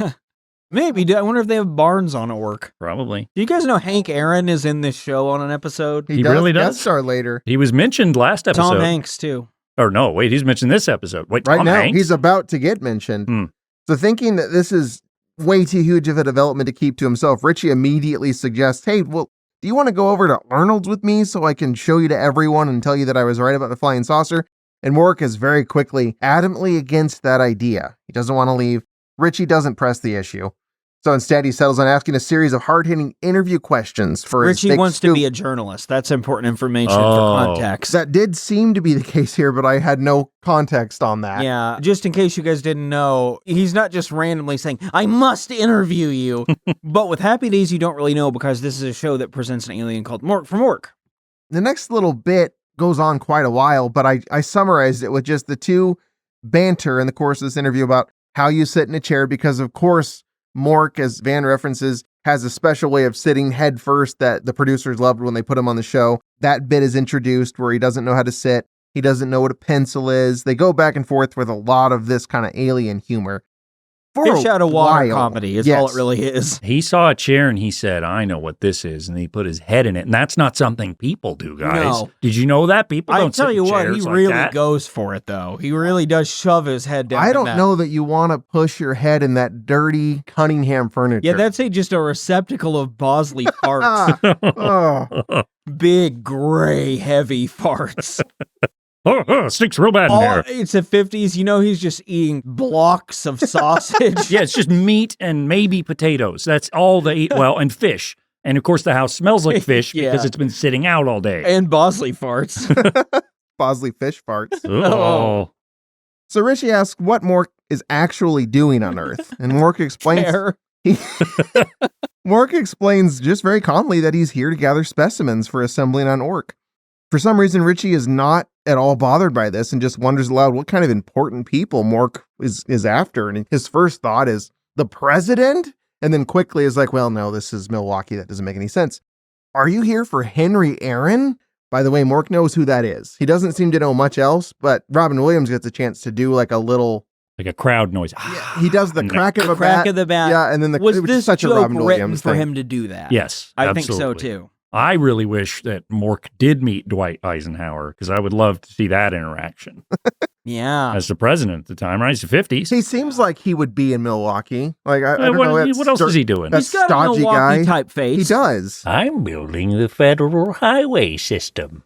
Maybe. I wonder if they have barns on Ork. Probably. Do you guys know Hank Aaron is in this show on an episode? He really does. Guest star later. He was mentioned last episode. Tom Hanks too. Or no, wait, he's mentioned this episode. Wait, right Tom now Hanks? he's about to get mentioned. So thinking that this is way too huge of a development to keep to himself, Ritchie immediately suggests, hey, well, do you want to go over to Arnold's with me so I can show you to everyone and tell you that I was right about the flying saucer? And Mork is very quickly adamantly against that idea. He doesn't want to leave. Ritchie doesn't press the issue. So instead, he settles on asking a series of hard-hitting interview questions for his Ritchie wants to be a journalist. That's important information for context. That did seem to be the case here, but I had no context on that. Yeah, just in case you guys didn't know, he's not just randomly saying, I must interview you. But with Happy Days, you don't really know because this is a show that presents an alien called Mork from Ork. The next little bit goes on quite a while, but I summarized it with just the two banter in the course of this interview about how you sit in a chair because, of course, Mork, as Van references, has a special way of sitting head first that the producers loved when they put him on the show. That bit is introduced where he doesn't know how to sit. He doesn't know what a pencil is. They go back and forth with a lot of this kind of alien humor. Fish out of water comedy is all it really is. He saw a chair and he said, I know what this is. And he put his head in it. And that's not something people do, guys. No. Did you know that? People don't sit in chairs like that. I tell you what, he really goes for it, though. He really does shove his head down. I don't know that you want to push your head in that dirty Cunningham furniture. Yeah, that's just a receptacle of Bosley farts. Big, gray, heavy farts. Stinks real bad in there. It's the 50s. You know, he's just eating blocks of sausage. Yeah, it's just meat and maybe potatoes. That's all they eat. Well, and fish. And of course, the house smells like fish because it's been sitting out all day. And Bosley farts. Bosley fish farts. Oh. So Ritchie asks what Mork is actually doing on Earth. And Mork explains... Mork explains just very calmly that he's here to gather specimens for assembling on Ork. For some reason, Ritchie is not at all bothered by this and just wonders aloud what kind of important people Mork is after. And his first thought is, the president? And then quickly is like, well, no, this is Milwaukee. That doesn't make any sense. Are you here for Henry Aaron? By the way, Mork knows who that is. He doesn't seem to know much else, but Robin Williams gets a chance to do like a little... like a crowd noise. Yeah, he does the crack of a crack of the bat. Yeah, and then was this such joke a Robin written Williams for thing. him to do that? Yes, I absolutely. think so too. I really wish that Mork did meet Dwight Eisenhower because I would love to see that interaction. Yeah. As the president at the time, right? He's the 50s. He seems like he would be in Milwaukee. Like I don't know. What else is he doing? That He's got a stodgy Milwaukee guy. type face. He does. I'm building the federal highway system.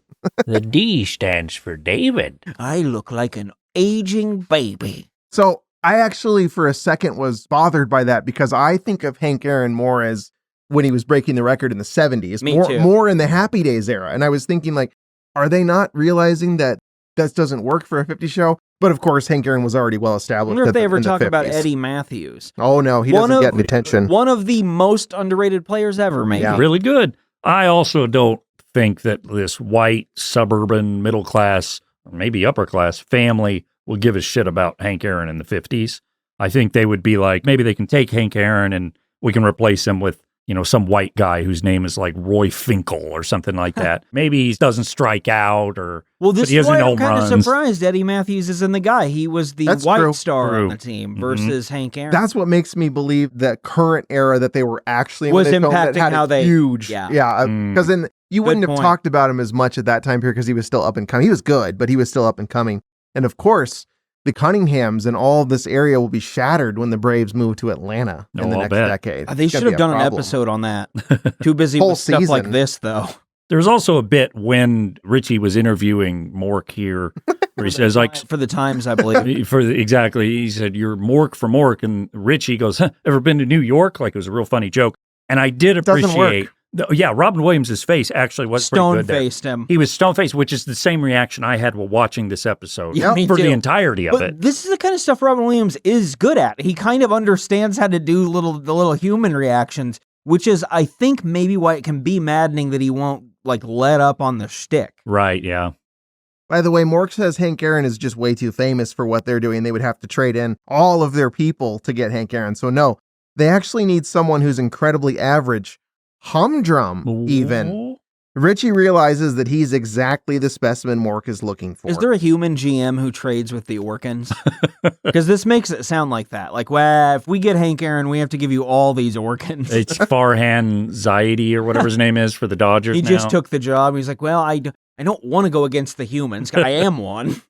The D stands for David. I look like an aging baby. So I actually, for a second, was bothered by that because I think of Hank Aaron more as when he was breaking the record in the 70s, Me too. more in the Happy Days era. And I was thinking, like, are they not realizing that doesn't work for a 50s show? But of course, Hank Aaron was already well I established. wonder if they ever in the talk about 50s. Eddie Matthews. Oh, no, he doesn't get any attention. One of the most underrated players ever, maybe. Yeah. Really good. I also don't think that this white, suburban, middle class, or maybe upper class family will give a shit about Hank Aaron in the 50s. I think they would be like, maybe they can take Hank Aaron and we can replace him with, some white guy whose name is like Roy Finkel or something like that. Maybe he doesn't strike out Well, but this he is doesn't why I'm home kind of runs. surprised Eddie Matthews isn't the guy. He was the That's white true. star on True. the team versus Hank Aaron. That's what makes me believe that current era that they were actually Was when they filmed it impacting had how a they- huge, yeah. because then you Good wouldn't have point. talked about him as much at that time period because he was still up and coming. He was good, but he was still up and coming. And of course, the Cunninghams and all this area will be shattered when the Braves move to Atlanta in the I'll next bet. decade. They It's should gonna have be a done an problem. episode on that. Too busy Whole with stuff like season. this, though. There's also a bit when Ritchie was interviewing Mork here where he says, like, For the Times, I believe. exactly. He said, "You're Mork for Mork." And Ritchie goes, "Ever been to New York?" Like it was a real funny joke. And I did Doesn't appreciate, Robin Williams' face actually was pretty good there. Stone-faced him. He was stone-faced, which is the same reaction I had while watching this episode Yeah, me for the too. entirety of But it. this is the kind of stuff Robin Williams is good at. He kind of understands how to do the little human reactions, which is, I think, maybe why it can be maddening that he won't let up on the shtick. Right, yeah. By the way, Mork says Hank Aaron is just way too famous for what they're doing. They would have to trade in all of their people to get Hank Aaron. So no, they actually need someone who's incredibly average. Humdrum, even. Ritchie realizes that he's exactly the specimen Mork is looking for. Is there a human GM who trades with the Orkins? Because this makes it sound like that. Like, well, if we get Hank Aaron, we have to give you all these Orkins. It's Farhan Zaidi or whatever his name is for the Dodgers He now. just took the job. He's like, well, I don't want to go against the humans. I am one.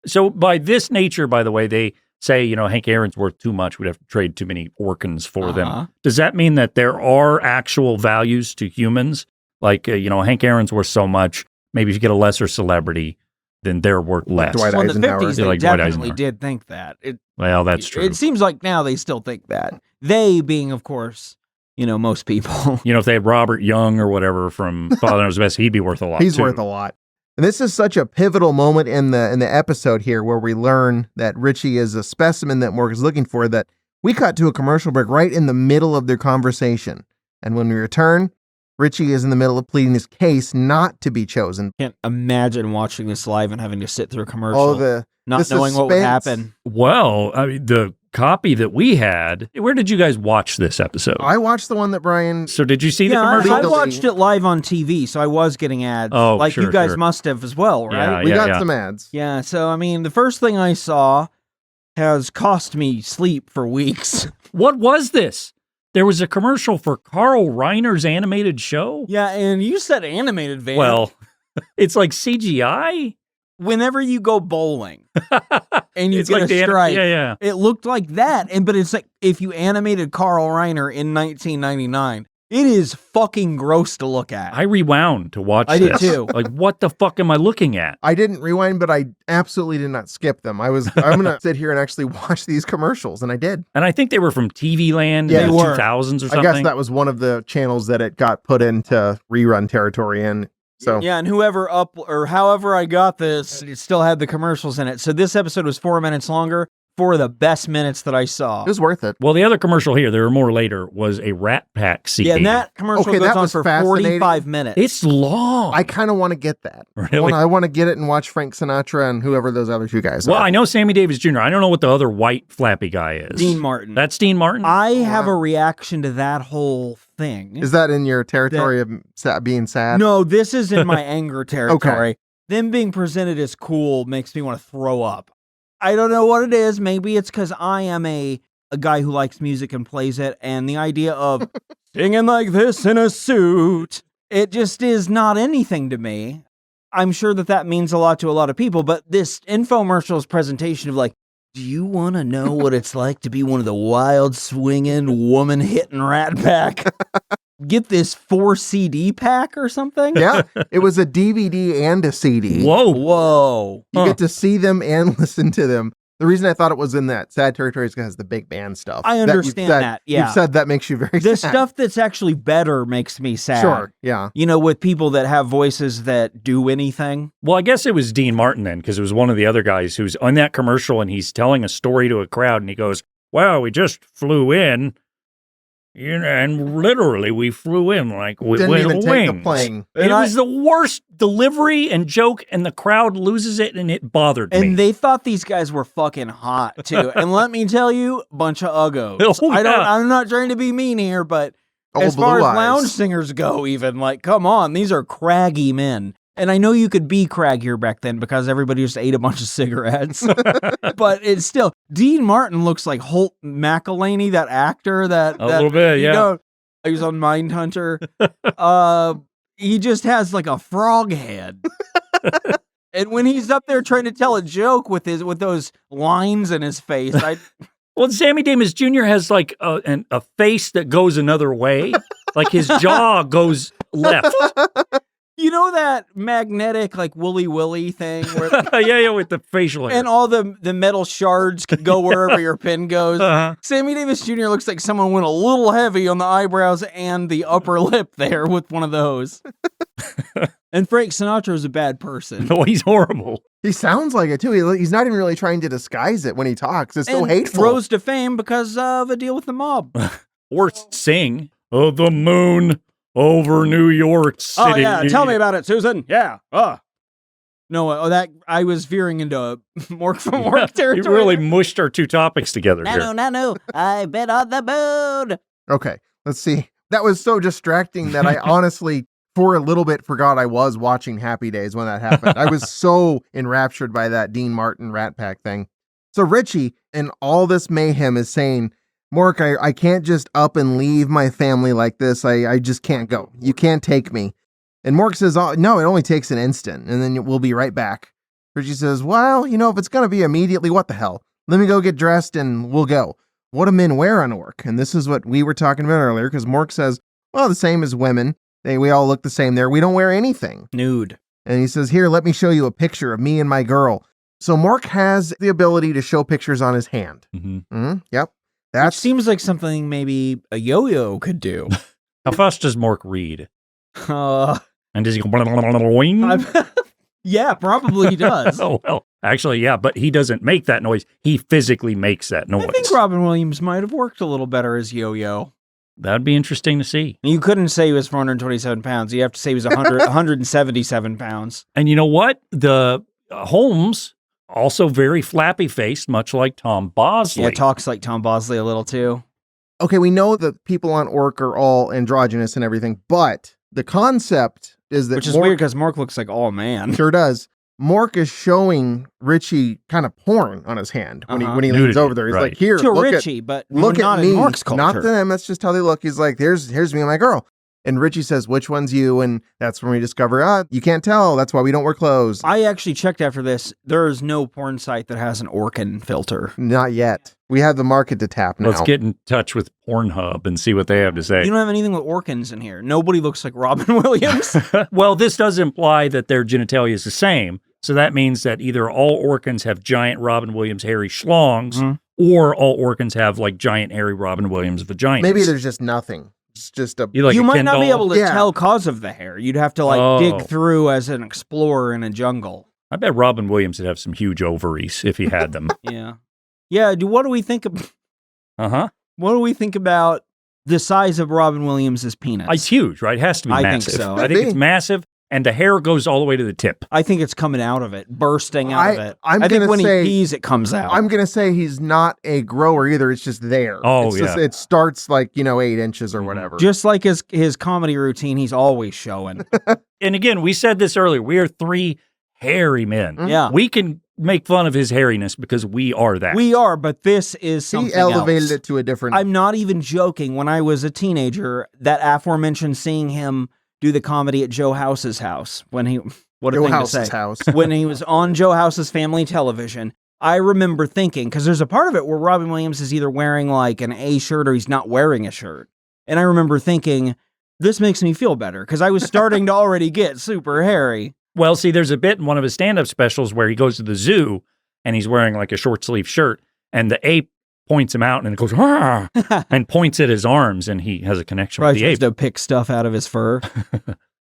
So by this nature, by the way, they say, Hank Aaron's worth too much. We'd have to trade too many Orkins for Uh-huh. them. Does that mean that there are actual values to humans? Like, Hank Aaron's worth so much. Maybe if you get a lesser celebrity, then they're worth less. Dwight Well, in the Eisenhower. 50s, they Like Dwight definitely Eisenhower. did think that. Well, that's true. It seems like now they still think that. They being, of course, most people. If they had Robert Young or whatever from Father Knows Best, he'd be worth a lot. He's too. worth a lot. And this is such a pivotal moment in the episode here where we learn that Ritchie is a specimen that Mork is looking for, that we cut to a commercial break right in the middle of their conversation. And when we return, Ritchie is in the middle of pleading his case not to be chosen. Can't imagine watching this live and having to sit through a commercial, Oh, not the knowing what would suspense. happen. Well, I mean, the copy that we had, where did you guys watch this episode? I watched the one that Brian... So did you see the Yeah, I commercial? watched it live on TV, so I was getting ads. Oh, like sure, you guys sure. must have as well, right? We Yeah, got yeah. some ads. Yeah, so I mean, the first thing I saw has cost me sleep for weeks. What was this? There was a commercial for Carl Reiner's animated show? Yeah, and you said animated, Van. Well, it's like CGI? whenever you go bowling and you It's get like a the strike, yeah. it looked like that. But it's like if you animated Carl Reiner in 1999, it is fucking gross to look at. I rewound to watch I this. did too. Like, what the fuck am I looking at? I didn't rewind, but I absolutely did not skip them. I'm going to sit here and actually watch these commercials, and I did. And I think they were from TV Land Yeah, in they the were. 2000s or something. I guess that was one of the channels that it got put into rerun territory in. So Yeah, and however I got this, it still had the commercials in it. So this episode was 4 minutes longer. 4 of the best minutes that I saw. it was worth it. Well, the other commercial here, there were more later, was a Rat Pack CD. Yeah, and that commercial Okay, goes that on was for fascinating. 45 minutes. It's long. I kind of want to get that. Really? I want to get it and watch Frank Sinatra and whoever those other two guys Well, are. I know Sammy Davis Jr. I don't know what the other white flappy guy is. Dean Martin. That's Dean Martin? I have a reaction to that whole thing. Is that in your territory of being sad? No, this is in my anger territory. Them being presented as cool makes me want to throw up. I don't know what it is. Maybe it's because I am a guy who likes music and plays it, and the idea of singing like this in a suit, It just is not anything to me. I'm sure that means a lot to a lot of people, but this infomercial's presentation of like, do you want to know what it's like to be one of the wild swinging woman hitting Rat Pack? Get this 4 CD pack or something? Yeah, it was a DVD and a CD. Whoa. You get to see them and listen to them. The reason I thought it was in that sad territory is because the big band stuff. I understand that. Yeah. You've said that makes you very the sad. stuff that's actually better makes me sad. Sure, yeah. You know, with people that have voices that do anything. Well, I guess it was Dean Martin then, because it was one of the other guys who's on that commercial and he's telling a story to a crowd and he goes, well, we just flew in. You know, and literally we flew in like with Didn't even wings. take the plane. It was the worst delivery and joke, and the crowd loses it, and it bothered me. And they thought these guys were fucking hot too. And let me tell you, bunch of uggos. Oh, yeah. I'm not trying to be mean here, but as Blue far as eyes. lounge singers go, even like, come on, these are craggy men. And I know you could be craggier back then because everybody just ate a bunch of cigarettes. But it's still, Dean Martin looks like Holt McElhaney, that actor that A little bit, you yeah. know, he was on Mindhunter. He just has like a frog head. And when he's up there trying to tell a joke with those lines in his face, Well, Sammy Davis Jr. has like a face that goes another way. Like his jaw goes left. you know that magnetic like Wooly Willy thing where yeah, with the facial hair. and all the metal shards can go wherever your pin goes. Uh-huh. Sammy Davis Jr. looks like someone went a little heavy on the eyebrows and the upper lip there with one of those. And Frank Sinatra's a bad person. No, he's horrible. He sounds like it too. He's not even really trying to disguise it when he talks. It's so And hateful. rose to fame because of a deal with the mob. Or sing of the moon over New York City. Oh yeah, tell me about it, Susan. Yeah. No, that I was veering into Mork from Mork territory. You really mushed our two topics together here. No, I've been on the moon. Okay, let's see. That was so distracting that I honestly, for a little bit, forgot I was watching Happy Days when that happened. I was so enraptured by that Dean Martin Rat Pack thing. So Ritchie, in all this mayhem, is saying, Mork, I can't just up and leave my family like this. I just can't go. You can't take me. And Mork says, oh, no, it only takes an instant, and then we'll be right back. Ritchie says, well, you know, if it's going to be immediately, what the hell? Let me go get dressed and we'll go. What do men wear on Ork? And this is what we were talking about earlier, because Mork says, well, the same as women. We all look the same there. We don't wear anything. Nude. And he says, here, let me show you a picture of me and my girl. So Mork has the ability to show pictures on his hand. Mm-hmm. Yep. That seems like something maybe a yo-yo could do. How fast does Mork read? Uh, And does he go boing? yeah, probably he does. Oh, well, actually, yeah, but he doesn't make that noise. He physically makes that noise. I think Robin Williams might have worked a little better as yo-yo. That'd be interesting to see. You couldn't say he was 427 pounds. You have to say he was 177 pounds. And you know what? The Holmes, also very flappy-faced, much like Tom Bosley. Yeah, talks like Tom Bosley a little too. Okay, we know that people on Ork are all androgynous and everything, but the concept is that Which is Mork, weird because Mork looks like all man. Sure does. Mork is showing Ritchie kind of porn on his hand when he leans Nudity, over there. He's right. like, here, To look Ritchie, at, but look not at me. in Mork's culture. Not them. That's just how they look. He's like, here's me and my girl. And Ritchie says, which one's you? And that's when we discover, you can't tell. That's why we don't wear clothes. I actually checked after this. There is no porn site that has an Orkin filter. Not yet. We have the market to tap now. Let's get in touch with Pornhub and see what they have to say. You don't have anything with Orkins in here. Nobody looks like Robin Williams. Well, this does imply that their genitalia is the same. So that means that either all Orkins have giant Robin Williams hairy schlongs, or all Orkins have like giant hairy Robin Williams vaginas. Maybe there's just nothing. It's just a... You might not be able to Yeah. tell cause of the hair. You'd have to dig through as an explorer in a jungle. I bet Robin Williams would have some huge ovaries if he had them. Yeah. Yeah. What do we think of? Uh-huh. What do we think about the size of Robin Williams' penis? It's huge, right? It has to be I think massive. so. I think it's massive, and the hair goes all the way to the tip. I think it's coming out of it, bursting out of it. I'm I think gonna when say- he pees, it comes out. I'm going to say he's not a grower either. It's just there. Oh, It's just- yeah. it starts like, 8 inches or whatever. Just like his comedy routine, he's always showing. And again, we said this earlier. We are three hairy men. Yeah. We can make fun of his hairiness because we are that. We are, but this is something he elevated else. it to a different... I'm not even joking. When I was a teenager, that aforementioned seeing him do the comedy at Joe House's house when he, what a Joe thing to House's say. house. When he was on Joe House's family television, I remember thinking, because there's a part of it where Robin Williams is either wearing like an A shirt or he's not wearing a shirt. And I remember thinking, this makes me feel better because I was starting to already get super hairy. Well, see, there's a bit in one of his stand-up specials where he goes to the zoo and he's wearing like a short sleeve shirt and the ape points him out and it goes, ah, and points at his arms and he has a connection Probably with the tries ape. to pick stuff out of his fur.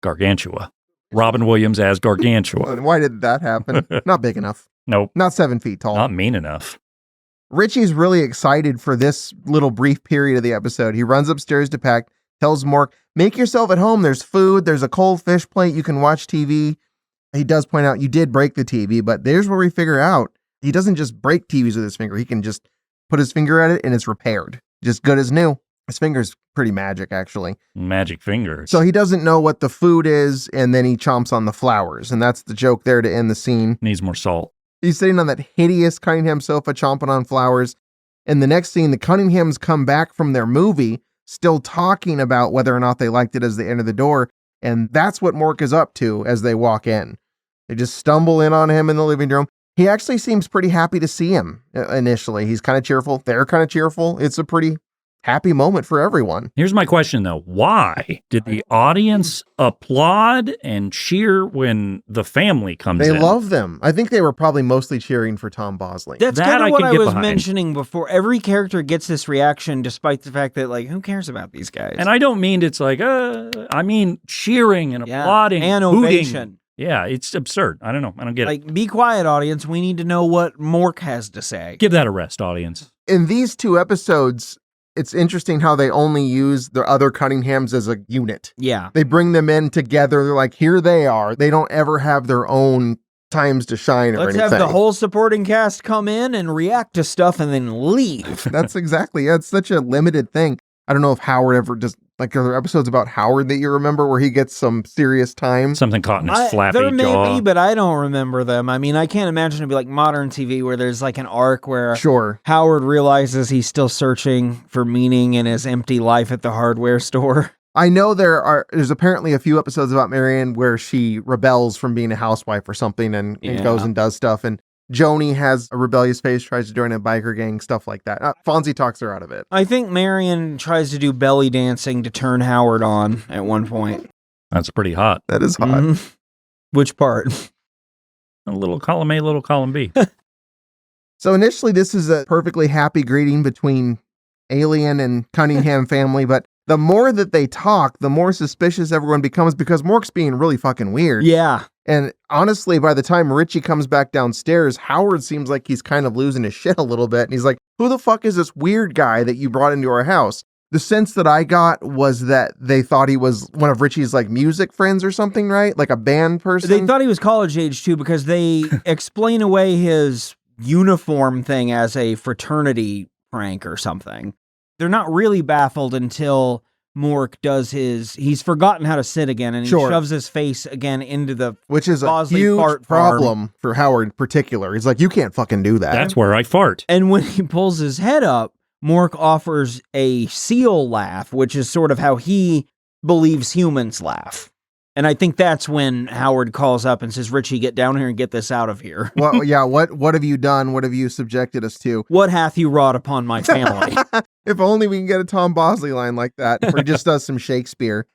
Gargantua. Robin Williams as Gargantua. Why did that happen? Not big enough. Nope. Not 7 feet tall. Not mean enough. Richie's really excited for this little brief period of the episode. He runs upstairs to pack, tells Mork, make yourself at home. There's food. There's a cold fish plate. You can watch TV. He does point out you did break the TV, but there's where we figure out he doesn't just break TVs with his finger. He can just put his finger at it and it's repaired. Just good as new. His finger's pretty magic, actually. Magic fingers. So he doesn't know what the food is, and then he chomps on the flowers. And that's the joke there to end the scene. Needs more salt. He's sitting on that hideous Cunningham sofa chomping on flowers. And the next scene, the Cunninghams come back from their movie, still talking about whether or not they liked it as they enter the door. And that's what Mork is up to as they walk in. They just stumble in on him in the living room. He actually seems pretty happy to see him initially. He's kind of cheerful. They're kind of cheerful. It's a pretty happy moment for everyone. Here's my question, though. Why did the audience applaud and cheer when the family comes in? They love them. I think they were probably mostly cheering for Tom Bosley. That's That kind I of what can I get was behind. mentioning before. Every character gets this reaction despite the fact that, like, who cares about these guys? And I don't mean it's like, I mean cheering and applauding. And hooting. ovation. Yeah, it's absurd. I don't know. I don't get it. Like, be quiet, audience. We need to know what Mork has to say. Give that a rest, audience. In these two episodes, it's interesting how they only use the other Cunninghams as a unit. Yeah. They bring them in together. They're like, here they are. They don't ever have their own times to shine or Let's anything. have the whole supporting cast come in and react to stuff and then leave. That's exactly. Yeah, it's such a limited thing. I don't know if Howard ever does. Like, are there episodes about Howard that you remember where he gets some serious time? Something caught in his flappy there may jaw. be, but I don't remember them. I mean, I can't imagine it'd be like modern TV where there's like an arc where Sure. Howard realizes he's still searching for meaning in his empty life at the hardware store. I know there's apparently a few episodes about Marion where she rebels from being a housewife or something and goes and does stuff. And Joni has a rebellious phase, tries to join a biker gang, stuff like that. Fonzie talks her out of it. I think Marion tries to do belly dancing to turn Howard on at one point. That's pretty hot. That is hot. Mhm. Which part? A little column A, little column B. So initially, this is a perfectly happy greeting between Alien and Cunningham family, but the more that they talk, the more suspicious everyone becomes because Mork's being really fucking weird. Yeah. And honestly, by the time Ritchie comes back downstairs, Howard seems like he's kind of losing his shit a little bit. And he's like, who the fuck is this weird guy that you brought into our house? The sense that I got was that they thought he was one of Ritchie's like music friends or something, right? Like a band person. They thought he was college age too because they explain away his uniform thing as a fraternity prank or something. They're not really baffled until Mork does he's forgotten how to sit again and he shoves his face again into the which is a Bosley huge fart problem for Howard in particular. He's like, you can't fucking do that. That's where I fart. And when he pulls his head up, Mork offers a seal laugh, which is sort of how he believes humans laugh. And I think that's when Howard calls up and says, Ritchie, get down here and get this out of here. Well, yeah, what have you done? What have you subjected us to? What hath you wrought upon my family? If only we can get a Tom Bosley line like that, where he just does some Shakespeare.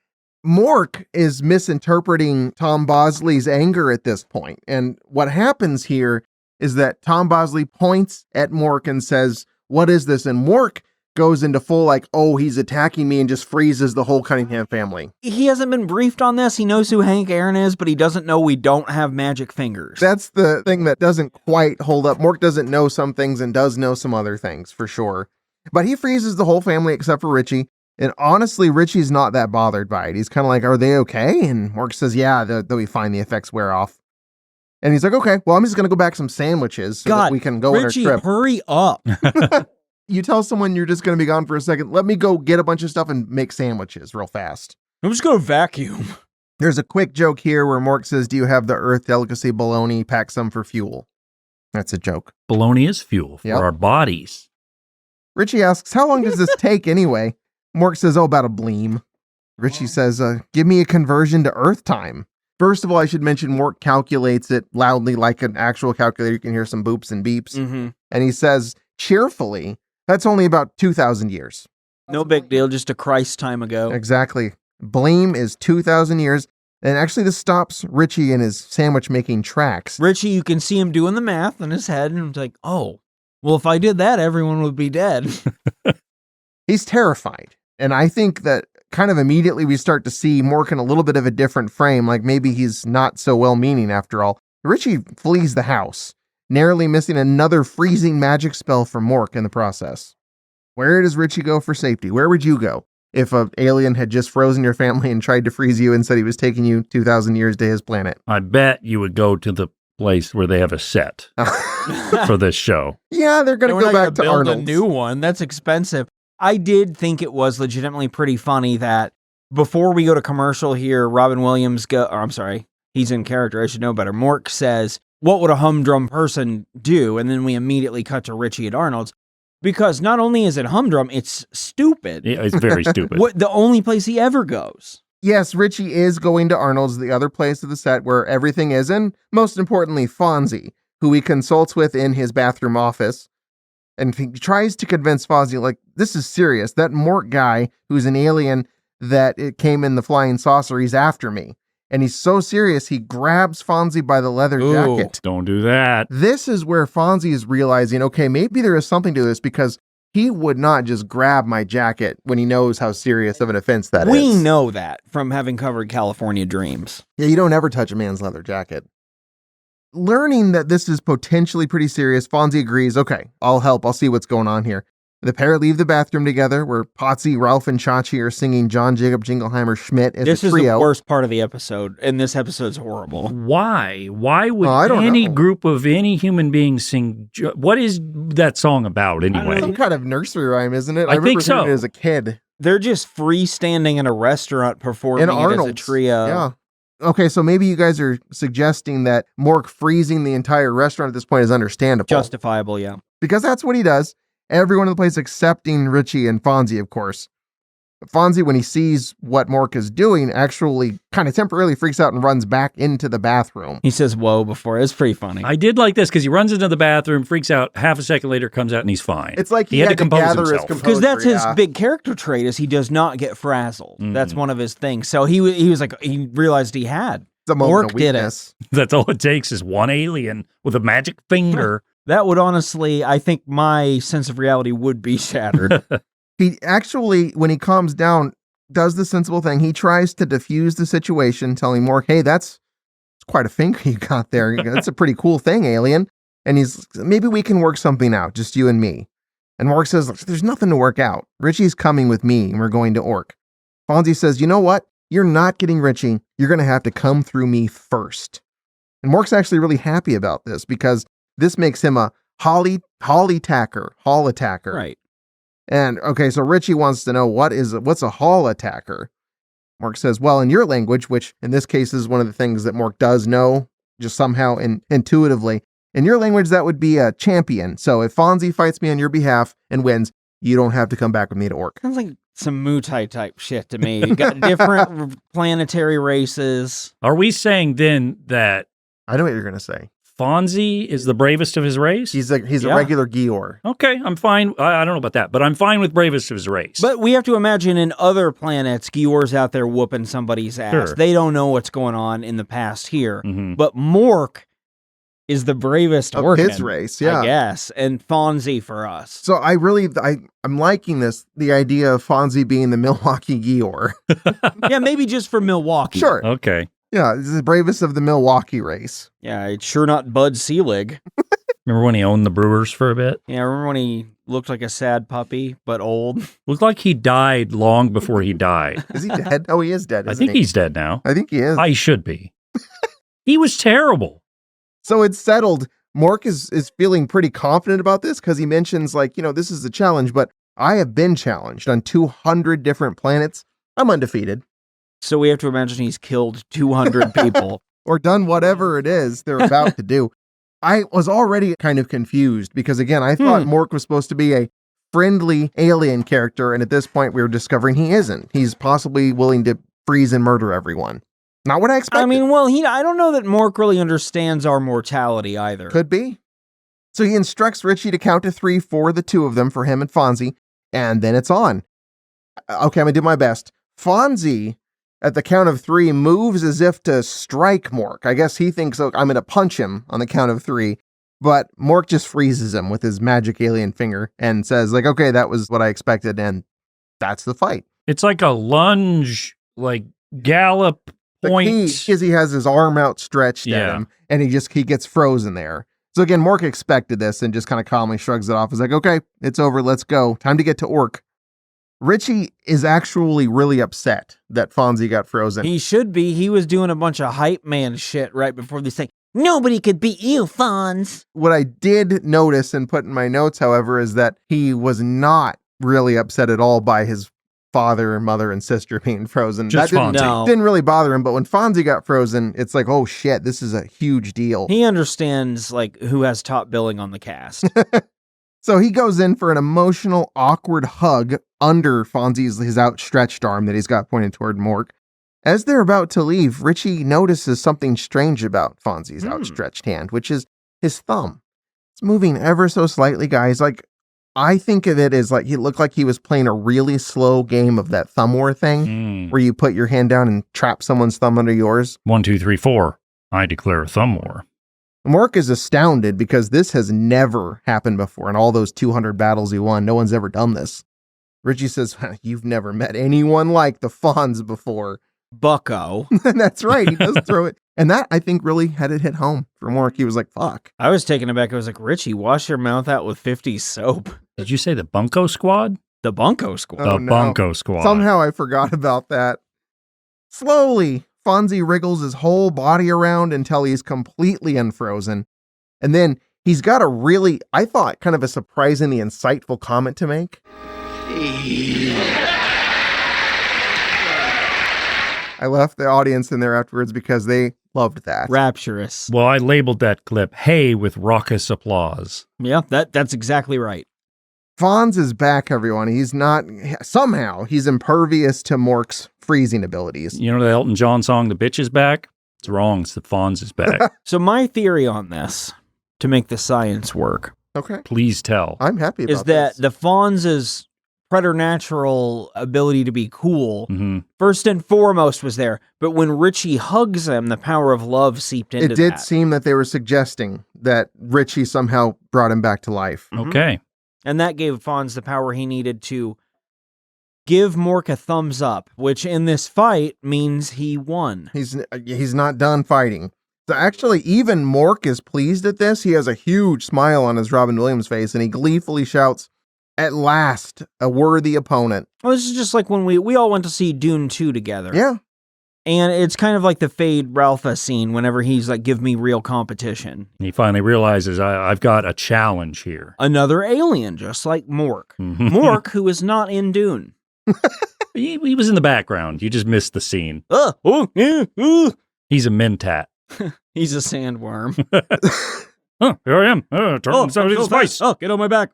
Mork is misinterpreting Tom Bosley's anger at this point. And what happens here is that Tom Bosley points at Mork and says, what is this? And Mork goes into full like, oh, he's attacking me and just freezes the whole Cunningham family. He hasn't been briefed on this. He knows who Hank Aaron is, but he doesn't know we don't have magic fingers. That's the thing that doesn't quite hold up. Mork doesn't know some things and does know some other things for sure. But he freezes the whole family except for Ritchie. And honestly, Ritchie's not that bothered by it. He's kind of like, are they okay? And Mork says, yeah, they'll be fine. The effects wear off. And he's like, okay, well, I'm just going to go back some sandwiches so that we can go Ritchie, on our trip. hurry up. You tell someone you're just going to be gone for a second, let me go get a bunch of stuff and make sandwiches real fast. I'm just going to vacuum. There's a quick joke here where Mork says, do you have the Earth delicacy bologna? Pack some for fuel. That's a joke. Bologna is fuel for our bodies. Ritchie asks, how long does this take anyway? Mork says, oh, about a bleem. Ritchie says, give me a conversion to Earth time. First of all, I should mention Mork calculates it loudly like an actual calculator. You can hear some boops and beeps. Mm-hmm. And he says, cheerfully, that's only about 2,000 years. No big deal, just a Christ time ago. Exactly. Blame is 2,000 years. And actually, this stops Ritchie in his sandwich-making tracks. Ritchie, you can see him doing the math in his head, and it's like, oh, well, if I did that, everyone would be dead. He's terrified. And I think that kind of immediately we start to see Mork in a little bit of a different frame, like maybe he's not so well-meaning after all. Ritchie flees the house, narrowly missing another freezing magic spell from Mork in the process. Where does Ritchie go for safety? Where would you go if an alien had just frozen your family and tried to freeze you and said he was taking you 2,000 years to his planet? I bet you would go to the place where they have a set for this show. Yeah, they're going to go back to build Arnold's. a new one. That's expensive. I did think it was legitimately pretty funny that before we go to commercial here, Robin Williams he's in character, I should know better. Mork says, what would a humdrum person do? And then we immediately cut to Ritchie at Arnold's. Because not only is it humdrum, it's stupid. Yeah, it's very stupid. The only place he ever goes. Yes, Ritchie is going to Arnold's, the other place of the set where everything is, and most importantly, FONZ, who he consults with in his bathroom office. And he tries to convince Fozzie, like, this is serious. That Mork guy, who's an alien that it came in the flying saucer, he's after me. And he's so serious, he grabs Fonzie by the leather jacket. Don't do that. This is where Fonzie is realizing, okay, maybe there is something to this, because he would not just grab my jacket when he knows how serious of an offense that is. We know that from having covered California Dreams. Yeah, you don't ever touch a man's leather jacket. Learning that this is potentially pretty serious, Fonzie agrees, okay, I'll help. I'll see what's going on here. The pair leave the bathroom together, where Potsy, Ralph, and Chachi are singing John Jacob Jingleheimer Schmidt as This a is trio. the worst part of the episode, and this episode's horrible. Why? Why would I don't any know. group of any human beings sing? What is that song about anyway? Some kind of nursery rhyme, isn't it? I remember think so. hearing it as a kid. They're just freestanding in a restaurant performing In it as a Arnold's. trio. Yeah. Okay, so maybe you guys are suggesting that Mork freezing the entire restaurant at this point is understandable. Justifiable, yeah. Because that's what he does. Everyone in the place excepting Ritchie and Fonzie, of course. Fonzie, when he sees what Mork is doing, actually kind of temporarily freaks out and runs back into the bathroom. He says whoa before. It's pretty funny. I did like this because he runs into the bathroom, freaks out, half a second later comes out and he's fine. It's like he had to compose gather his himself. composure. Because that's his yeah. big character trait is he does not get frazzled. Mhm. That's one of his things. So he was like, he realized he had. It's a moment Mork of did it. weakness. That's all it takes is one alien with a magic finger. That would honestly, I think my sense of reality would be shattered. He actually, when he calms down, does the sensible thing. He tries to diffuse the situation, telling Mork, hey, that's quite a finger you got there. That's a pretty cool thing, alien. And he's, maybe we can work something out, just you and me. And Mork says, there's nothing to work out. Ritchie's coming with me, and we're going to Ork. Fonzie says, you know what? You're not getting Ritchie. You're going to have to come through me first. And Mork's actually really happy about this, because this makes him a hall attacker. Right. And okay, so Ritchie wants to know what's a hall attacker? Mork says, well, in your language, which in this case is one of the things that Mork does know, just somehow intuitively, in your language, that would be a champion. So if Fonzie fights me on your behalf and wins, you don't have to come back with me to Ork. Sounds like some Muay Thai type shit to me. You got different planetary races. Are we saying then that I know what you're going to say. Fonzie is the bravest of his race? He's a Yeah. regular Gior. Okay, I'm fine. I don't know about that, but I'm fine with bravest of his race. But we have to imagine in other planets, Gior's out there whooping somebody's ass. Sure. They don't know what's going on in the past here. Mhm. But Mork is the bravest Of Orkin, his race, yeah. I guess, and Fonzie for us. So I'm liking this, the idea of Fonzie being the Milwaukee Gior. Yeah, maybe just for Milwaukee. Sure. Okay. Yeah, this is the bravest of the Milwaukee race. Yeah, it's sure not Bud Selig. Remember when he owned the Brewers for a bit? Yeah, remember when he looked like a sad puppy, but old? Looked like he died long before he died. Is he dead? Oh, he is dead, I isn't think he? he's dead now. I think he is. I should be. He was terrible. So it's settled. Mork is feeling pretty confident about this because he mentions, like, this is a challenge, but I have been challenged on 200 different planets. I'm undefeated. So we have to imagine he's killed 200 people. Or done whatever it is they're about to do. I was already kind of confused because, again, I thought Mork was supposed to be a friendly alien character, and at this point we're discovering he isn't. He's possibly willing to freeze and murder everyone. Not what I expected. I mean, well, I don't know that Mork really understands our mortality either. Could be. So he instructs Ritchie to count to 3 for the two of them, for him and Fonzie, and then it's on. Okay, I'm gonna do my best. Fonzie, at the count of 3, moves as if to strike Mork. I guess he thinks, I'm gonna punch him on the count of 3, but Mork just freezes him with his magic alien finger and says, like, okay, that was what I expected, and that's the fight. It's like a lunge, like gallop point. The key is he has his arm outstretched at him, and he gets frozen there. So again, Mork expected this and just kind of calmly shrugs it off. He's like, okay, it's over. Let's go. Time to get to Ork. Ritchie is actually really upset that Fonzie got frozen. He should be. He was doing a bunch of hype man shit right before this thing. Nobody could beat you, FONZ. What I did notice and put in my notes, however, is that he was not really upset at all by his father, mother, and sister being frozen. Just that didn't really bother him, but when Fonzie got frozen, it's like, oh shit, this is a huge deal. He understands like who has top billing on the cast. So he goes in for an emotional, awkward hug under his outstretched arm that he's got pointed toward Mork. As they're about to leave, Ritchie notices something strange about Fonzie's outstretched hand, which is his thumb. It's moving ever so slightly, guys. Like, I think of it as like he looked like he was playing a really slow game of that thumb war thing, where you put your hand down and trap someone's thumb under yours. 1, 2, 3, 4. I declare a thumb war. Mork is astounded because this has never happened before. In all those 200 battles he won, no one's ever done this. Ritchie says, you've never met anyone like the FONZ before. Bucko. That's right. He does throw it. And that, I think, really had it hit home for Mork. He was like, fuck. I was taken aback. I was like, Ritchie, wash your mouth out with 50 soap. Did you say the Bunko Squad? The Bunko Squad. Oh, The Bunko Squad. Somehow I forgot about that. Slowly, Fonzie wriggles his whole body around until he's completely unfrozen. And then he's got a really, I thought, kind of a surprisingly insightful comment to make. I left the audience in there afterwards because they loved that. Rapturous. Well, I labeled that clip, "Hey," with raucous applause. Yeah, that's exactly right. FONZ is back, everyone. Somehow, he's impervious to Mork's freezing abilities. You know the Elton John song, "The Bitch is Back"? It's wrong. It's the FONZ is back. So my theory on this, to make the science work, Okay. Please tell. I'm happy about is that this. the FONZ's preternatural ability to be cool, first and foremost, was there. But when Ritchie hugs him, the power of love seeped into It did that. seem that they were suggesting that Ritchie somehow brought him back to life. Okay. And that gave FONZ the power he needed to give Mork a thumbs up, which in this fight means he won. He's not done fighting. So actually, even Mork is pleased at this. He has a huge smile on his Robin Williams face, and he gleefully shouts, "At last, a worthy opponent." Well, this is just like when we all went to see Dune 2 together. Yeah. And it's kind of like the Fade Ralpha scene whenever he's like, give me real competition. He finally realizes I've got a challenge here. Another alien, just like Mork. Mork, who is not in Dune. He was in the background. You just missed the scene. He's a mentat. He's a sandworm. Here I am. Turning somebody's face. Oh, get on my back.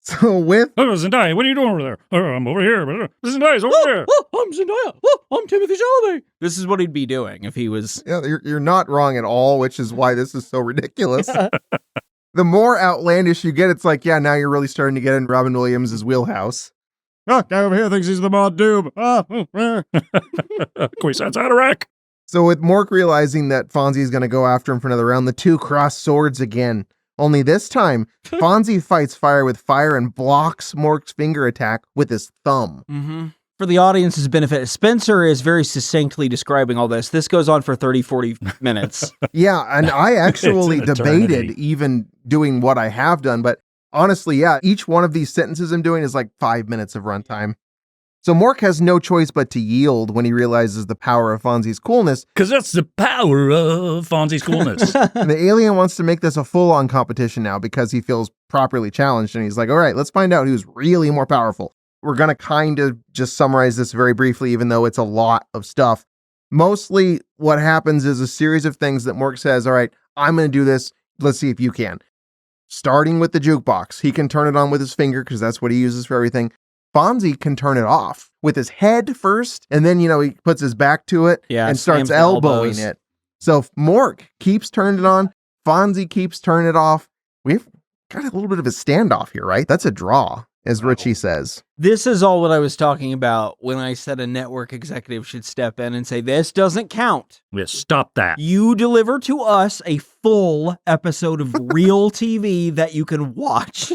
So with Zendaya, what are you doing over there? I'm over here. Zendaya's over there. I'm Zendaya. I'm Timothy Chalamet. This is what he'd be doing if he was... Yeah, you're not wrong at all, which is why this is so ridiculous. The more outlandish you get, it's like, yeah, now you're really starting to get in Robin Williams' wheelhouse. Oh, guy over here thinks he's the Mod Doob. Kwisatz Haderach. So with Mork realizing that Fonzie's going to go after him for another round, the two cross swords again. Only this time, Fonzie fights fire with fire and blocks Mork's finger attack with his thumb. For the audience's benefit, Spencer is very succinctly describing all this. This goes on for 30, 40 minutes. Yeah, and I actually It's an debated eternity. even doing what I have done, but honestly, yeah, each one of these sentences I'm doing is like 5 minutes of runtime. So Mork has no choice but to yield when he realizes the power of Fonzie's coolness. Because that's the power of Fonzie's coolness. And the alien wants to make this a full-on competition now because he feels properly challenged. And he's like, all right, let's find out who's really more powerful. We're going to kind of just summarize this very briefly, even though it's a lot of stuff. Mostly what happens is a series of things that Mork says, all right, I'm going to do this. Let's see if you can. starting with the jukebox. He can turn it on with his finger because that's what he uses for everything. Fonzie can turn it off with his head first, and then, he puts his back to it and starts elbowing it. So Mork keeps turning it on. Fonzie keeps turning it off. We've got a little bit of a standoff here, right? That's a draw, as Ritchie says. This is all what I was talking about when I said a network executive should step in and say, this doesn't count. Yeah, stop that. You deliver to us a full episode of real TV that you can watch.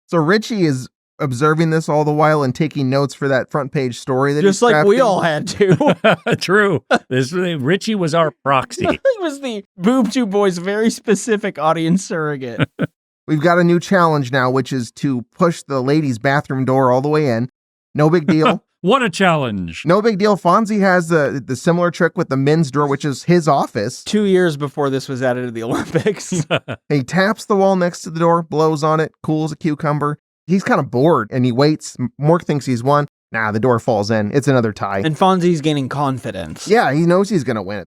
So Ritchie is observing this all the while and taking notes for that front page story that just like we all had to. True. Ritchie was our proxy. He was the Bootu Boys' very specific audience surrogate. We've got a new challenge now, which is to push the ladies' bathroom door all the way in. No big deal. What a challenge. No big deal. Fonzie has the similar trick with the men's door, which is his office. 2 years before this was added to the Olympics. He taps the wall next to the door, blows on it, cool as a cucumber. He's kind of bored and he waits. Mork thinks he's won. Nah, the door falls in. It's another tie. And Fonzie's gaining confidence. Yeah, he knows he's going to win it.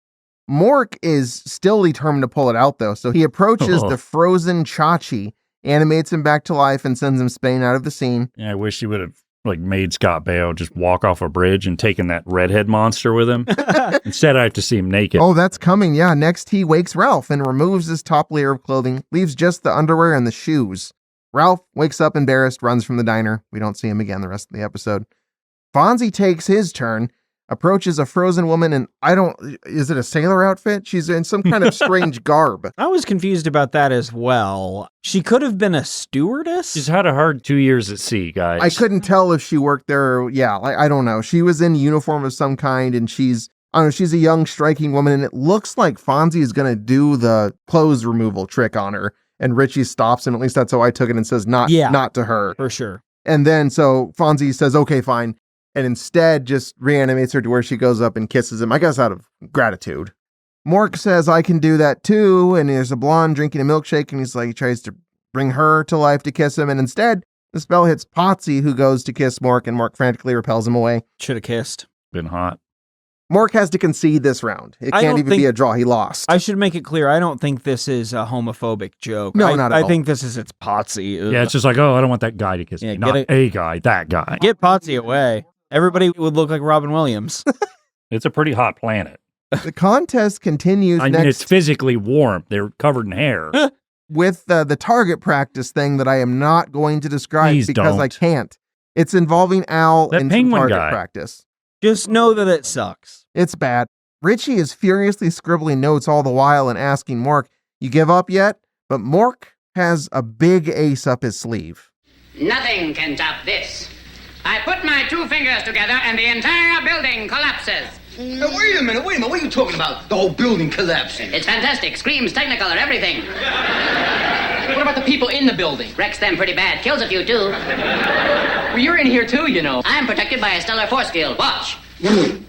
Mork is still determined to pull it out, though. So he approaches the frozen Chachi, animates him back to life, and sends him spinning out of the scene. Yeah, I wish he would have made Scott Baio just walk off a bridge and taken that redhead monster with him. Instead, I have to see him naked. Oh, that's coming. Yeah, next he wakes Ralph and removes his top layer of clothing, leaves just the underwear and the shoes. Ralph wakes up embarrassed, runs from the diner. We don't see him again the rest of the episode. Fonzie takes his turn, approaches a frozen woman, and is it a sailor outfit? She's in some kind of strange garb. I was confused about that as well. She could have been a stewardess? She's had a hard 2 years at sea, guys. I couldn't tell if she worked there. I don't know. She was in uniform of some kind, and she's a young, striking woman, and it looks like Fonzie is going to do the clothes removal trick on her. And Ritchie stops him, at least that's how I took it, and says, not to her. For sure. And then so Fonzie says, okay, fine. And instead just reanimates her to where she goes up and kisses him, I guess out of gratitude. Mork says, I can do that too. And there's a blonde drinking a milkshake, and he tries to bring her to life to kiss him. And instead, the spell hits Potsy, who goes to kiss Mork, and Mork frantically repels him away. Should have kissed. Been hot. Mork has to concede this round. It can't even be a draw. He lost. I should make it clear, I don't think this is a homophobic joke. No, not at all. I think this is it's Potsy. Ugh. Yeah, it's just like, I don't want that guy to kiss me. Not a guy, that guy. Get Potsy away. Everybody would look like Robin Williams. It's a pretty hot planet. The contest continues it's physically warm. They're covered in hair. With the target practice thing that I am not going to describe because I can't. It's involving Al and some target practice. Just know that it sucks. It's bad. Ritchie is furiously scribbling notes all the while and asking Mork, you give up yet? But Mork has a big ace up his sleeve. Nothing can top this. I put my 2 fingers together and the entire building collapses. Now, wait a minute. What are you talking about? The whole building collapsing. It's fantastic. Screams, Technicolor, everything. What about the people in the building? Wrecks them pretty bad. Kills a few, too. Well, you're in here, too, you know. I'm protected by a stellar force field. Watch. See?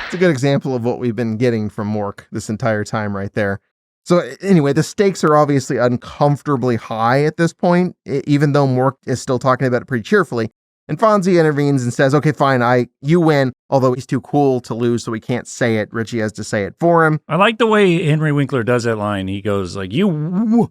It's a good example of what we've been getting from Mork this entire time right there. So anyway, the stakes are obviously uncomfortably high at this point, even though Mork is still talking about it pretty cheerfully. And Fonzie intervenes and says, okay, fine, you win, although he's too cool to lose, so he can't say it. Ritchie has to say it for him. I like the way Henry Winkler does that line. He goes like, you...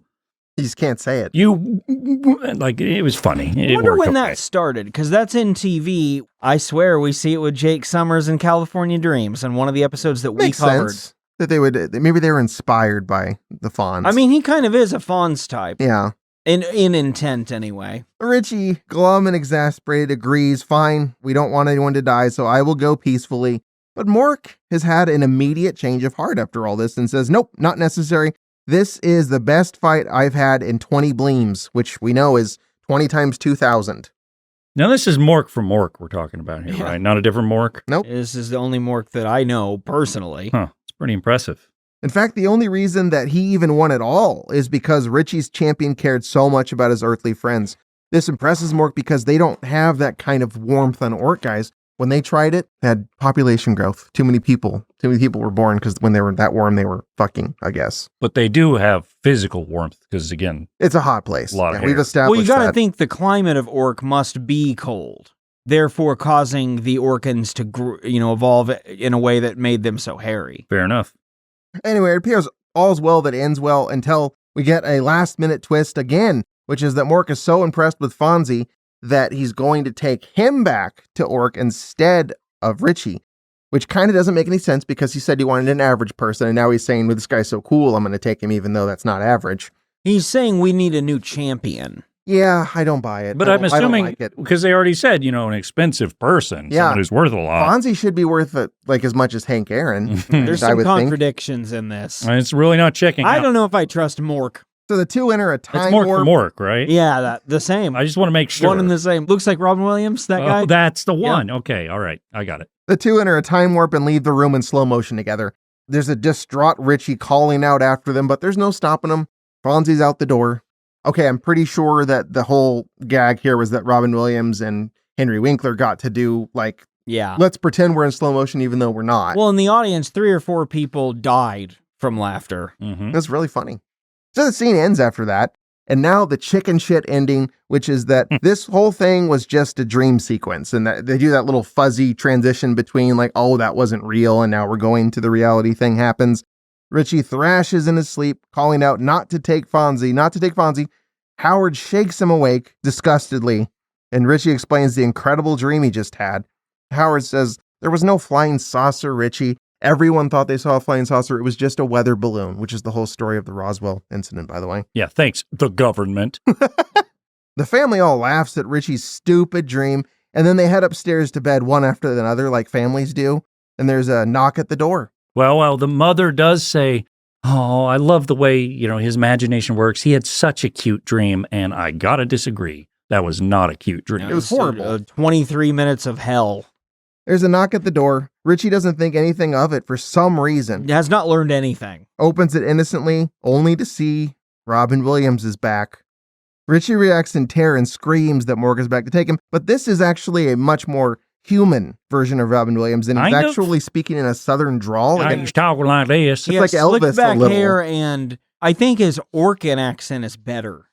He just can't say it. It was funny. I wonder when that started, because that's in TV. I swear we see it with Jake Summers in California Dreams in one of the episodes that we covered. Sense that maybe they were inspired by the FONZ. I mean, he kind of is a FONZ type. Yeah. In intent, anyway. Ritchie, glum and exasperated, agrees, fine, we don't want anyone to die, so I will go peacefully. But Mork has had an immediate change of heart after all this and says, nope, not necessary. This is the best fight I've had in 20 bleems, which we know is 20 times 2,000. Now, this is Mork from Mork we're talking about here, right? Not a different Mork? Nope. This is the only Mork that I know personally. Huh. It's pretty impressive. In fact, the only reason that he even won at all is because Ritchie's champion cared so much about his earthly friends. This impresses Mork because they don't have that kind of warmth on Ork guys. When they tried it, they had population growth. Too many people were born because when they were that warm, they were fucking, I guess. But they do have physical warmth because, again, it's a hot place. A lot of hair. We've established Well, you got to that. think the climate of Ork must be cold, therefore causing the Orkins to, evolve in a way that made them so hairy. Fair enough. Anyway, it appears all's well that ends well until we get a last-minute twist again, which is that Mork is so impressed with FONZ that he's going to take him back to Ork instead of Ritchie, which kind of doesn't make any sense because he said he wanted an average person, and now he's saying, well, this guy's so cool, I'm going to take him even though that's not average. He's saying we need a new champion. Yeah, I don't buy it. But I'm assuming, like because they already said, an expensive person, someone who's worth a lot. FONZ should be worth like as much as Hank Aaron. There's some contradictions in this. It's really not checking I out. don't know if I trust Mork. So the two enter a time It's Mork warp. for Mork, right? Yeah, the same. I just want to make sure. One and the same. Looks like Robin Williams, that guy. That's the one. Yeah. Okay, all right. I got it. The two enter a time warp and leave the room in slow motion together. There's a distraught Ritchie calling out after them, but there's no stopping them. Fonzie's out the door. Okay, I'm pretty sure that the whole gag here was that Robin Williams and Henry Winkler got to do, let's pretend we're in slow motion even though we're not. Well, in the audience, 3 or 4 people died from laughter. Mm-hmm. That's really funny. So the scene ends after that. And now the chicken shit ending, which is that this whole thing was just a dream sequence. And that they do that little fuzzy transition between that wasn't real. And now we're going to the reality thing happens. Ritchie thrashes in his sleep, calling out not to take FONZ. Howard shakes him awake disgustedly. And Ritchie explains the incredible dream he just had. Howard says, there was no flying saucer, Ritchie. Everyone thought they saw a flying saucer. It was just a weather balloon, which is the whole story of the Roswell incident, by the way. Yeah, thanks, the government. The family all laughs at Ritchie's stupid dream, and then they head upstairs to bed one after another like families do, and there's a knock at the door. Well, the mother does say, oh, I love the way, his imagination works. He had such a cute dream, and I gotta disagree. That was not a cute dream. It was horrible. 23 minutes of hell. There's a knock at the door. Ritchie doesn't think anything of it for some reason. He has not learned anything. Opens it innocently, only to see Robin Williams is back. Ritchie reacts in terror and screams that Mork is back to take him, but this is actually a much more human version of Robin Williams, and he's actually speaking in a southern drawl. He's talking like this. It's like Elvis back a little. Hair, and I think his Orkin accent is better.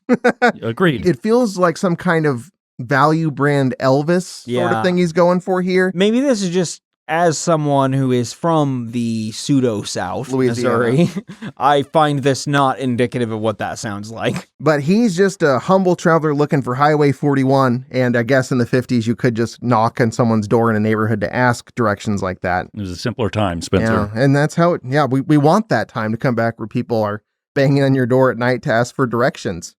Agreed. It feels like some kind of value brand Elvis sort of thing he's going for here. Maybe this is just as someone who is from the pseudo South, Louisiana. Missouri, I find this not indicative of what that sounds like. But he's just a humble traveler looking for Highway 41. And I guess in the 50s, you could just knock on someone's door in a neighborhood to ask directions like that. It was a simpler time, Spencer. Yeah, and that's how we want that time to come back where people are banging on your door at night to ask for directions.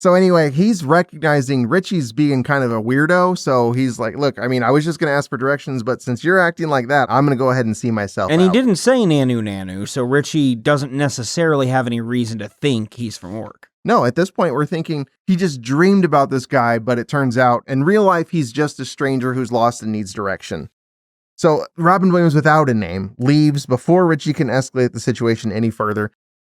So anyway, he's recognizing Ritchie's being kind of a weirdo. So he's like, look, I was just going to ask for directions, but since you're acting like that, I'm going to go ahead and see myself And out. he didn't say nanu, so Ritchie doesn't necessarily have any reason to think he's from Ork. No, at this point, we're thinking he just dreamed about this guy, but it turns out in real life, he's just a stranger who's lost and needs direction. So Robin Williams, without a name, leaves before Ritchie can escalate the situation any further.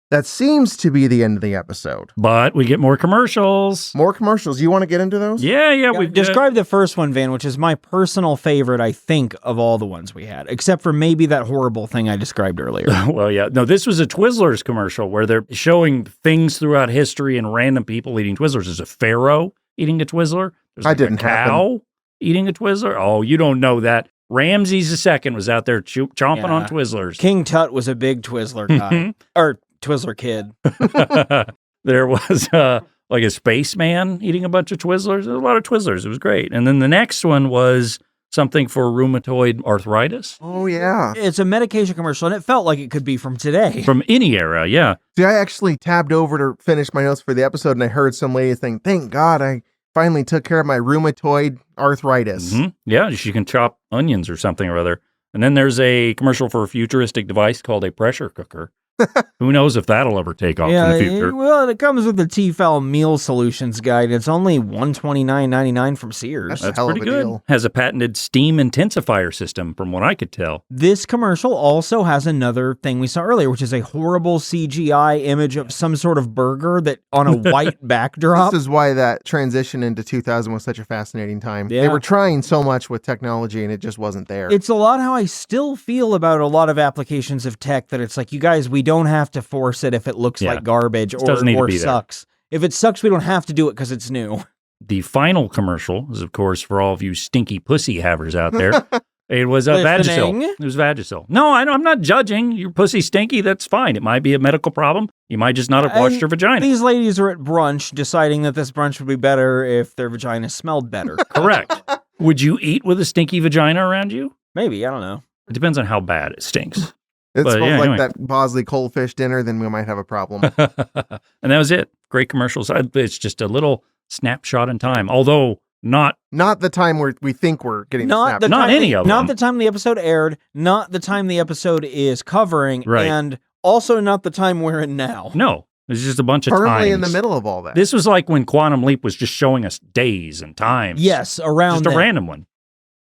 That seems to be the end of the episode. But we get more commercials. More commercials. You want to get into those? Yeah. We've described the first one, Van, which is my personal favorite, I think, of all the ones we had, except for maybe that horrible thing I described earlier. Well, yeah. No, this was a Twizzlers commercial where they're showing things throughout history and random people eating Twizzlers. There's a pharaoh eating a Twizzler. There's I didn't a cow eating a Twizzler. Oh, you don't know that. Ramses II was out there chomping on Twizzlers. King Tut was a big Twizzler guy. Or Twizzler kid. There was like a spaceman eating a bunch of Twizzlers. There was a lot of Twizzlers. It was great. And then the next one was something for rheumatoid arthritis. Oh, yeah. It's a medication commercial, and it felt like it could be from today. From any era, yeah. See, I actually tabbed over to finish my notes for the episode, and I heard some lady think, thank God I finally took care of my rheumatoid arthritis. Mm-hmm. Yeah, she can chop onions or something or other. And then there's a commercial for a futuristic device called a pressure cooker. Who knows if that'll ever take off in the future? Well, it comes with the Tefal Meal Solutions Guide. It's only $129.99 from Sears. That's pretty good. Deal. Has a patented steam intensifier system, from what I could tell. This commercial also has another thing we saw earlier, which is a horrible CGI image of some sort of burger that on a white backdrop. This is why that transition into 2000 was such a fascinating time. Yeah. They were trying so much with technology, and it just wasn't there. It's a lot how I still feel about a lot of applications of tech that it's like, you guys, we don't have to force it if it looks like garbage or sucks. If it sucks, we don't have to do it because it's new. The final commercial is, of course, for all of you stinky pussy havers out there. It was a Listening. Vagisil. It was Vagisil. No, I'm not judging. Your pussy stinky. That's fine. It might be a medical problem. You might just not have washed And your vagina. These ladies are at brunch deciding that this brunch would be better if their vagina smelled better. Correct. Would you eat with a stinky vagina around you? Maybe, I don't know. It depends on how bad it stinks. It But, smells yeah, like anyway. that Bosley Coldfish dinner, then we might have a problem. And that was it. Great commercials. It's just a little snapshot in time. Although not the time where we think we're getting Not snapped. Not any of them. Not the time the episode aired, not the time the episode is covering, Right. and also not the time we're in now. No. It's just a bunch of Firmly times. in the middle of all that. This was like when Quantum Leap was just showing us days and times. Yes, around Just a then. random one.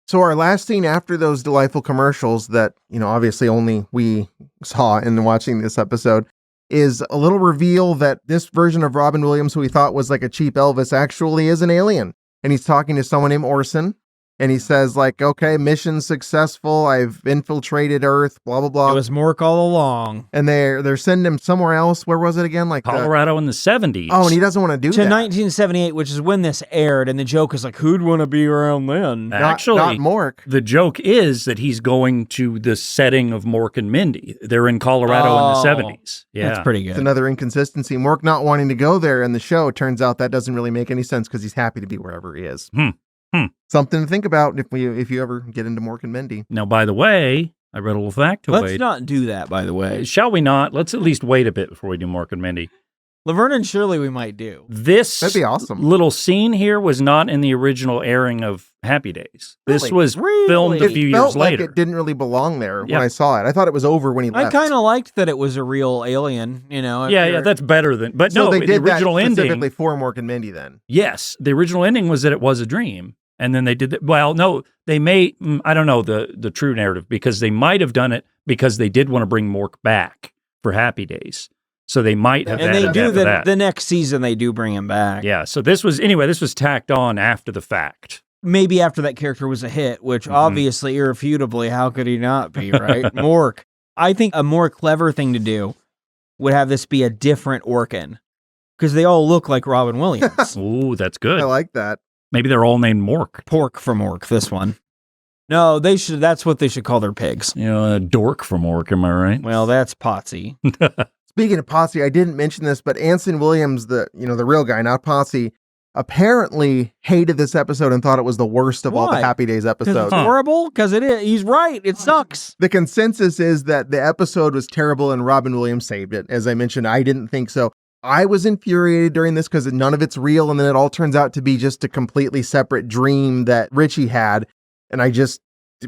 So our last scene after those delightful commercials that, obviously only we saw in watching this episode is a little reveal that this version of Robin Williams, who we thought was like a cheap Elvis, actually is an alien. And he's talking to someone named Orson. And he says like, okay, mission successful. I've infiltrated Earth, blah, blah, blah. It was Mork all along. And they're sending him somewhere else. Where was it again? Like Colorado in the 70s. Oh, and he doesn't want to do To that. 1978, which is when this aired, and the joke is like, who'd want to be around then? Actually, not Mork. the joke is that he's going to the setting of Mork and Mindy. They're in Colorado in the 70s. Yeah. That's pretty It's good. another inconsistency. Mork not wanting to go there in the show. Turns out that doesn't really make any sense because he's happy to be wherever he is. Something to think about if you ever get into Mork and Mindy. Now, by the way, I read a little factoid. Let's not do that, by the way. Shall we not? Let's at least wait a bit before we do Mork and Mindy. Laverne and Shirley we might do. This That'd be awesome. little scene here was not in the original airing of Happy Days. This Really? was filmed a Really? few It felt years like later. it didn't really belong there Yeah. when I saw it. I thought it was over when he I left. kind of liked that it was a real alien, if Yeah, you're- that's better than. But So no, they the did original that ending. specifically for Mork and Mindy then. Yes, the original ending was that it was a dream, and then they did. Well, no, they may. I don't know the true narrative because they might have done it because they did want to bring Mork back for Happy Days, so they might have. And they added do that to that. the next season. They do bring him back. Yeah. So this was tacked on after the fact. Maybe after that character was a hit, which obviously, irrefutably, how could he not be, right? Mork. I think a more clever thing to do would have this be a different Orkin, because they all look like Robin Williams. Ooh, that's good. I like that. Maybe they're all named Mork. Pork from Mork, this one. No, they should. That's what they should call their pigs. A dork from Mork. Am I right? Well, that's Potsy. Speaking of Posse, I didn't mention this, but Anson Williams, the real guy, not Posse, apparently hated this episode and thought it was the worst of all the Why? Happy Days Because episodes. it's horrible? Because it is. He's right. It sucks. The consensus is that the episode was terrible and Robin Williams saved it. As I mentioned, I didn't think so. I was infuriated during this because none of it's real, and then it all turns out to be just a completely separate dream that Ritchie had, and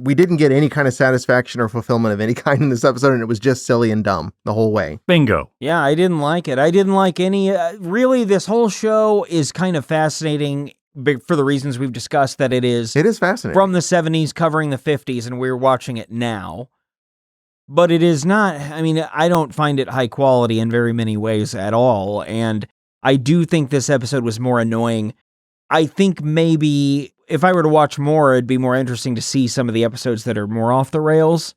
we didn't get any kind of satisfaction or fulfillment of any kind in this episode, and it was just silly and dumb the whole way. Bingo. Yeah, I didn't like it. I didn't like any. Really, this whole show is kind of fascinating for the reasons we've discussed, that it is Fascinating. from the 70s covering the 50s, and we're watching it now. But it is not, I don't find it high quality in very many ways at all. And I do think this episode was more annoying. I think maybe if I were to watch more, it'd be more interesting to see some of the episodes that are more off the rails,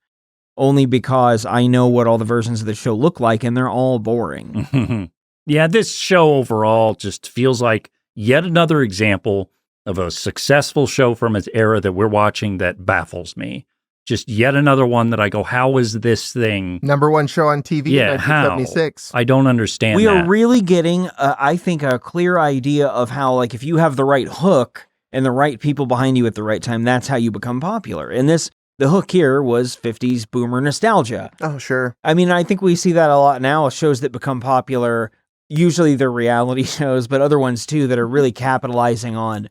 only because I know what all the versions of the show look like, and they're all boring. Yeah, this show overall just feels like yet another example of a successful show from its era that we're watching that baffles me. Just yet another one that I go, how is this thing? Number one show on TV Yeah, in how? 1976. I don't understand We that. are really getting, I think, a clear idea of how, like, if you have the right hook and the right people behind you at the right time, that's how you become popular. And the hook here was 50s boomer nostalgia. Oh, sure. I think we see that a lot now with shows that become popular. Usually they're reality shows, but other ones too that are really capitalizing on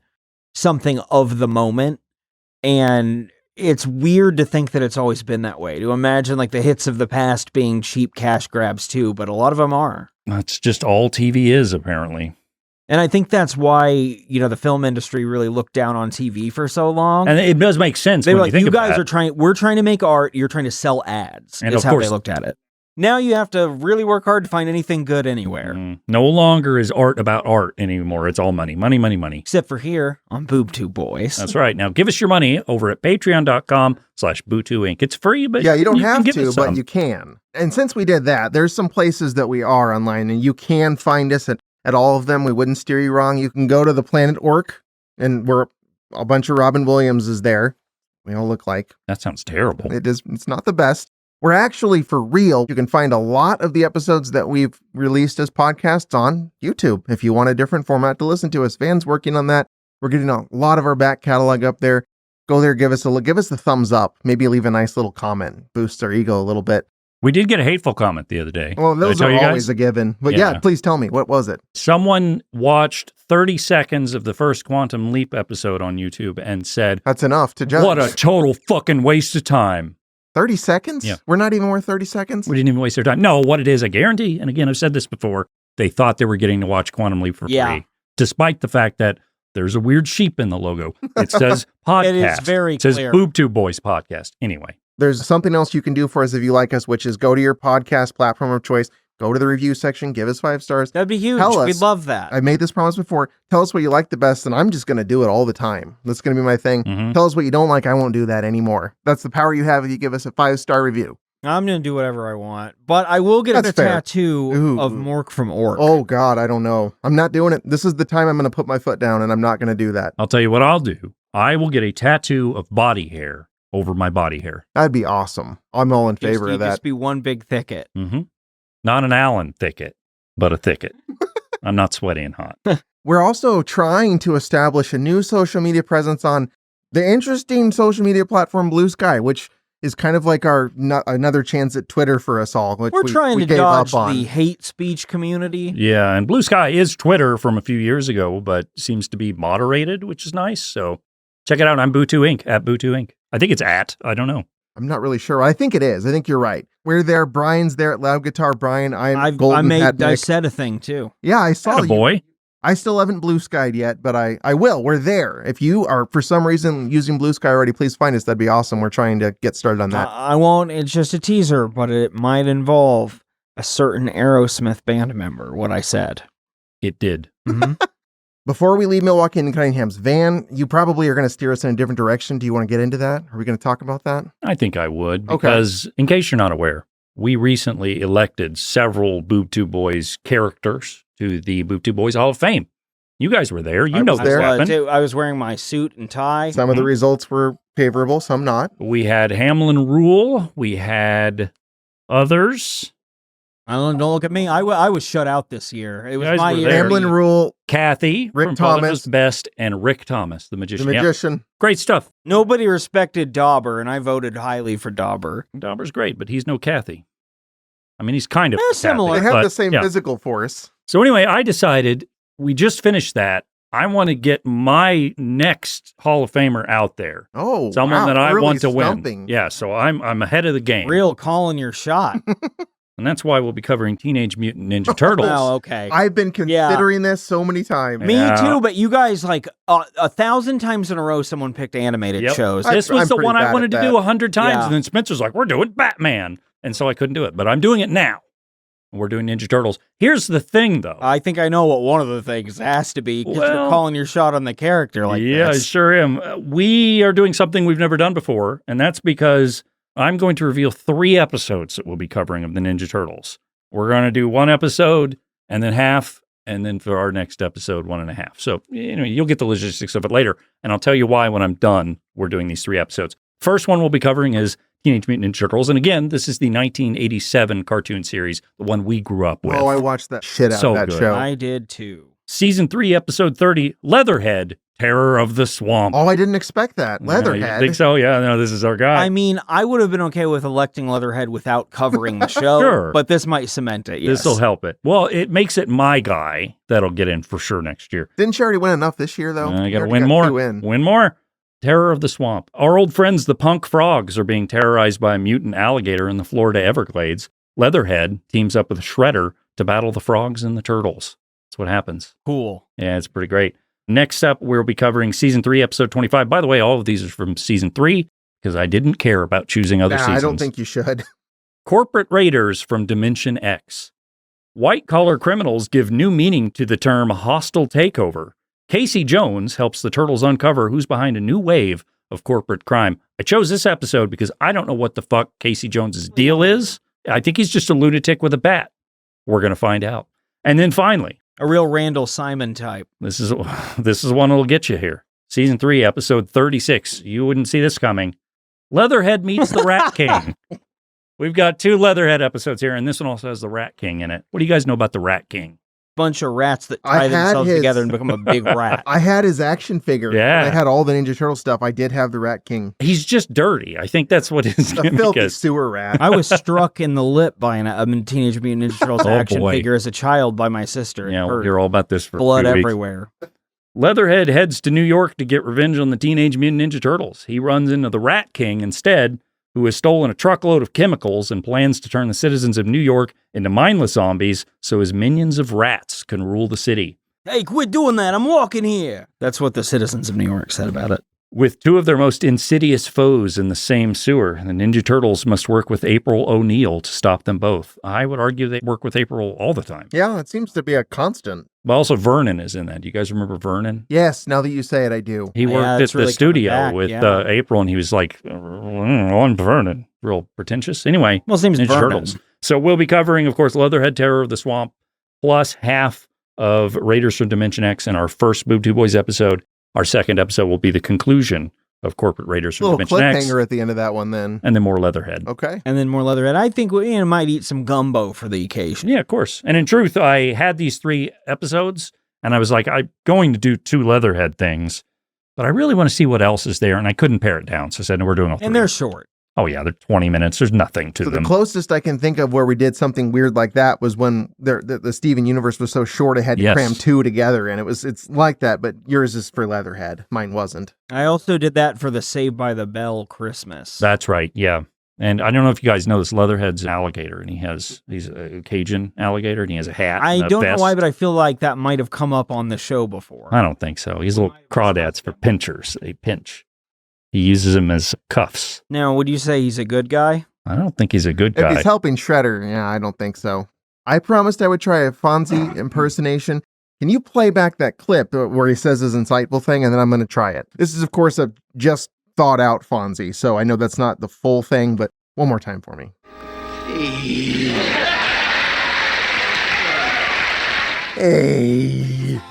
something of the moment. And it's weird to think that it's always been that way, to imagine like the hits of the past being cheap cash grabs too, but a lot of them are. That's just all TV is, apparently. And I think that's why, the film industry really looked down on TV for so long. And it does make sense They when were you like, think you about guys it. we're trying to make art, you're trying to sell ads, And is of how course- they looked at it. Now you have to really work hard to find anything good anywhere. No longer is art about art anymore. It's all money, money, money, money. Except for here on Bootu Boys. That's right. Now give us your money over at patreon.com/Bootu Inc. It's free, but Yeah, you don't can have give to, us but some. you can. And since we did that, there's some places that we are online, and you can find us at all of them. We wouldn't steer you wrong. You can go to the Planet Orc, and we're a bunch of Robin Williams is there. we all look like. That sounds terrible. It's not the best. We're actually, for real, you can find a lot of the episodes that we've released as podcasts on YouTube. If you want a different format to listen to us, Van's working on that. We're getting a lot of our back catalog up there. Go there, give us a look, give us the thumbs up. Maybe leave a nice little comment. Boosts our ego a little bit. We did get a hateful comment the other day. Well, those are always a given. But yeah, please tell me, what was it? Someone watched 30 seconds of the first Quantum Leap episode on YouTube and said, that's enough to judge. What a total fucking waste of time. 30 seconds? Yeah. We're not even worth 30 seconds? We didn't even waste their time. No, what it is, I guarantee, and again, I've said this before, they thought they were getting to watch Quantum Leap for free, despite the fact that there's a weird sheep in the logo. It says podcast. It is very clear. It says Bootu Boys Podcast. Anyway. There's something else you can do for us if you like us, which is go to your podcast platform of choice, go to the review section, give us 5 stars. That'd be huge. We'd love that. I made this promise before. Tell us what you like the best, and I'm just going to do it all the time. That's going to be my thing. Tell us what you don't like. I won't do that anymore. That's the power you have if you give us a 5-star review. I'm going to do whatever I want, but I will get a tattoo of Mork from Ork. Oh, God, I don't know. I'm not doing it. This is the time I'm going to put my foot down, and I'm not going to do that. I'll tell you what I'll do. I will get a tattoo of body hair over my body hair. That'd be awesome. I'm all in favor of that. Just be one big thicket. Not an Allen thicket, but a thicket. I'm not sweaty and hot. We're also trying to establish a new social media presence on the interesting social media platform Blue Sky, which is kind of like our another chance at Twitter for us all. Which We're trying we to dodge the hate speech community. Yeah, and Blue Sky is Twitter from a few years ago, but seems to be moderated, which is nice. So check it out. I'm Bootu Inc. at Bootu Inc. I think it's at. I don't know. I'm not really sure. I think it is. I think you're right. We're there. Brian's there at Loud Guitar Brian. I said a thing too. Yeah, I saw you. Boy. I still haven't Blue Skyed yet, but I will. We're there. If you are for some reason using Blue Sky already, please find us. That'd be awesome. We're trying to get started on that. I won't. It's just a teaser, but it might involve a certain Aerosmith band member. What I said. It did. Before we leave Milwaukee and Cunningham's, Van, you probably are going to steer us in a different direction. Do you want to get into that? Are we going to talk about that? I think I would, because in case you're not aware, we recently elected several Bootu Boys characters to the Bootu Boys Hall of Fame. You guys were there. You know this happened. I was wearing my suit and tie. Some of the results were favorable, some not. We had Hamlin Rule. We had others. Don't look at me. I was shut out this year. It was my year. Hamlin Rule, Kathy, Rick from Thomas, Best, and Rick Thomas, the magician. The magician. Yep. Great stuff. Nobody respected Dauber, and I voted highly for Dauber. Dauber's great, but he's no Kathy. I mean, he's kind of similar. Kathy, they have the same physical force. So anyway, I decided we just finished that. I want to get my next Hall of Famer out there. Oh, someone that I want to stumping. win. Yeah, so I'm ahead of the game. Real calling your shot. And that's why we'll be covering Teenage Mutant Ninja Turtles. Oh, okay. I've been considering this so many times. Me too, but you guys, like, 1,000 times in a row, someone picked animated shows. This was the one I wanted to do 100 times, and then Spencer's like, we're doing Batman. And so I couldn't do it, but I'm doing it now. We're doing Ninja Turtles. Here's the thing, though. I think I know what one of the things has to be, because you're calling your shot on the character like this. Yeah, I sure am. We are doing something we've never done before, and that's because I'm going to reveal 3 episodes that we'll be covering of the Ninja Turtles. We're going to do 1 episode, and then half, and then for our next episode, 1.5. So, you'll get the logistics of it later, and I'll tell you why when I'm done we're doing these 3 episodes. First one we'll be covering is Teenage Mutant Ninja Turtles. And again, this is the 1987 cartoon series, the one we grew up with. Oh, I watched that shit out of that show. I did too. Season 3, episode 30, Leatherhead, Terror of the Swamp. Oh, I didn't expect that. Leatherhead. You think so? Yeah, no, this is our guy. I mean, I would have been okay with electing Leatherhead without covering the show, Sure. But this might cement it, yes. This will help it. Well, it makes it my guy that'll get in for sure next year. Didn't she already win enough this year, though? I got to win more. Win more. Terror of the Swamp. Our old friends, the punk frogs, are being terrorized by a mutant alligator in the Florida Everglades. Leatherhead teams up with Shredder to battle the frogs and the turtles. That's what happens. Cool. Yeah, it's pretty great. Next up, we'll be covering Season 3, Episode 25. By the way, all of these are from Season 3 because I didn't care about choosing other seasons. I don't think you should. Corporate Raiders from Dimension X. White-collar criminals give new meaning to the term hostile takeover. Casey Jones helps the Turtles uncover who's behind a new wave of corporate crime. I chose this episode because I don't know what the fuck Casey Jones's deal is. I think he's just a lunatic with a bat. We're going to find out. And then finally, a real Randall Simon type. This is one that'll get you here. Season 3, episode 36. You wouldn't see this coming. Leatherhead meets the Rat King. We've got 2 Leatherhead episodes here, and this one also has the Rat King in it. What do you guys know about the Rat King? Bunch of rats that tie themselves together and become a big rat. I had his action figure. Yeah. I had all the Ninja Turtle stuff. I did have the Rat King. He's just dirty. I think that's what his A gimmick filthy is. sewer rat. I was struck in the lip by a Teenage Mutant Ninja Turtles action figure as a child by my sister. Yeah, It we'll hurt. hear all about this for Blood 2 weeks. everywhere. Leatherhead heads to New York to get revenge on the Teenage Mutant Ninja Turtles. He runs into the Rat King instead, who has stolen a truckload of chemicals and plans to turn the citizens of New York into mindless zombies so his minions of rats can rule the city. Hey, quit doing that. I'm walking here. That's what the citizens of New York said about it. With 2 of their most insidious foes in the same sewer, the Ninja Turtles must work with April O'Neil to stop them both. I would argue they work with April all the time. Yeah, it seems to be a constant. But also Vernon is in that. Do you guys remember Vernon? Yes, now that you say it, I do. He worked at the studio with April, and he was like, on Vernon. Real pretentious. Anyway, well, his name's Ninja Vernon. Turtles. So we'll be covering, of course, Leatherhead Terror of the Swamp, plus half of Raiders from Dimension X in our first Bootu Boys episode. Our second episode will be the conclusion of Corporate Raiders from Little Dimension X. cliffhanger at the end of that one then. And then more Leatherhead. Okay. And then more Leatherhead. I think we might eat some gumbo for the occasion. Yeah, of course. And in truth, I had these 3 episodes, and I was like, I'm going to do 2 Leatherhead things, but I really want to see what else is there, and I couldn't pare it down. So I said, no, we're doing all 3. And they're short. Oh, yeah, they're 20 minutes. There's nothing to So them. the closest I can think of where we did something weird like that was when the Steven universe was so short I had to cram 2 together, and it's like that, but yours is for Leatherhead. Mine wasn't. I also did that for the Saved by the Bell Christmas. That's right, yeah. And I don't know if you guys know this, Leatherhead's an alligator, and he's a Cajun alligator, and he has a hat. I and a don't know vest. why, but I feel like that might have come up on the show before. I don't think so. He's little crawdads for pinchers. They pinch. He uses them as cuffs. Now, would you say he's a good guy? I don't think he's a good guy. If he's helping Shredder, yeah, I don't think so. I promised I would try a Fonzie impersonation. Can you play back that clip where he says his insightful thing, and then I'm going to try it? This is, of course, a just thought out Fonzie, so I know that's not the full thing, but one more time for me. Hey.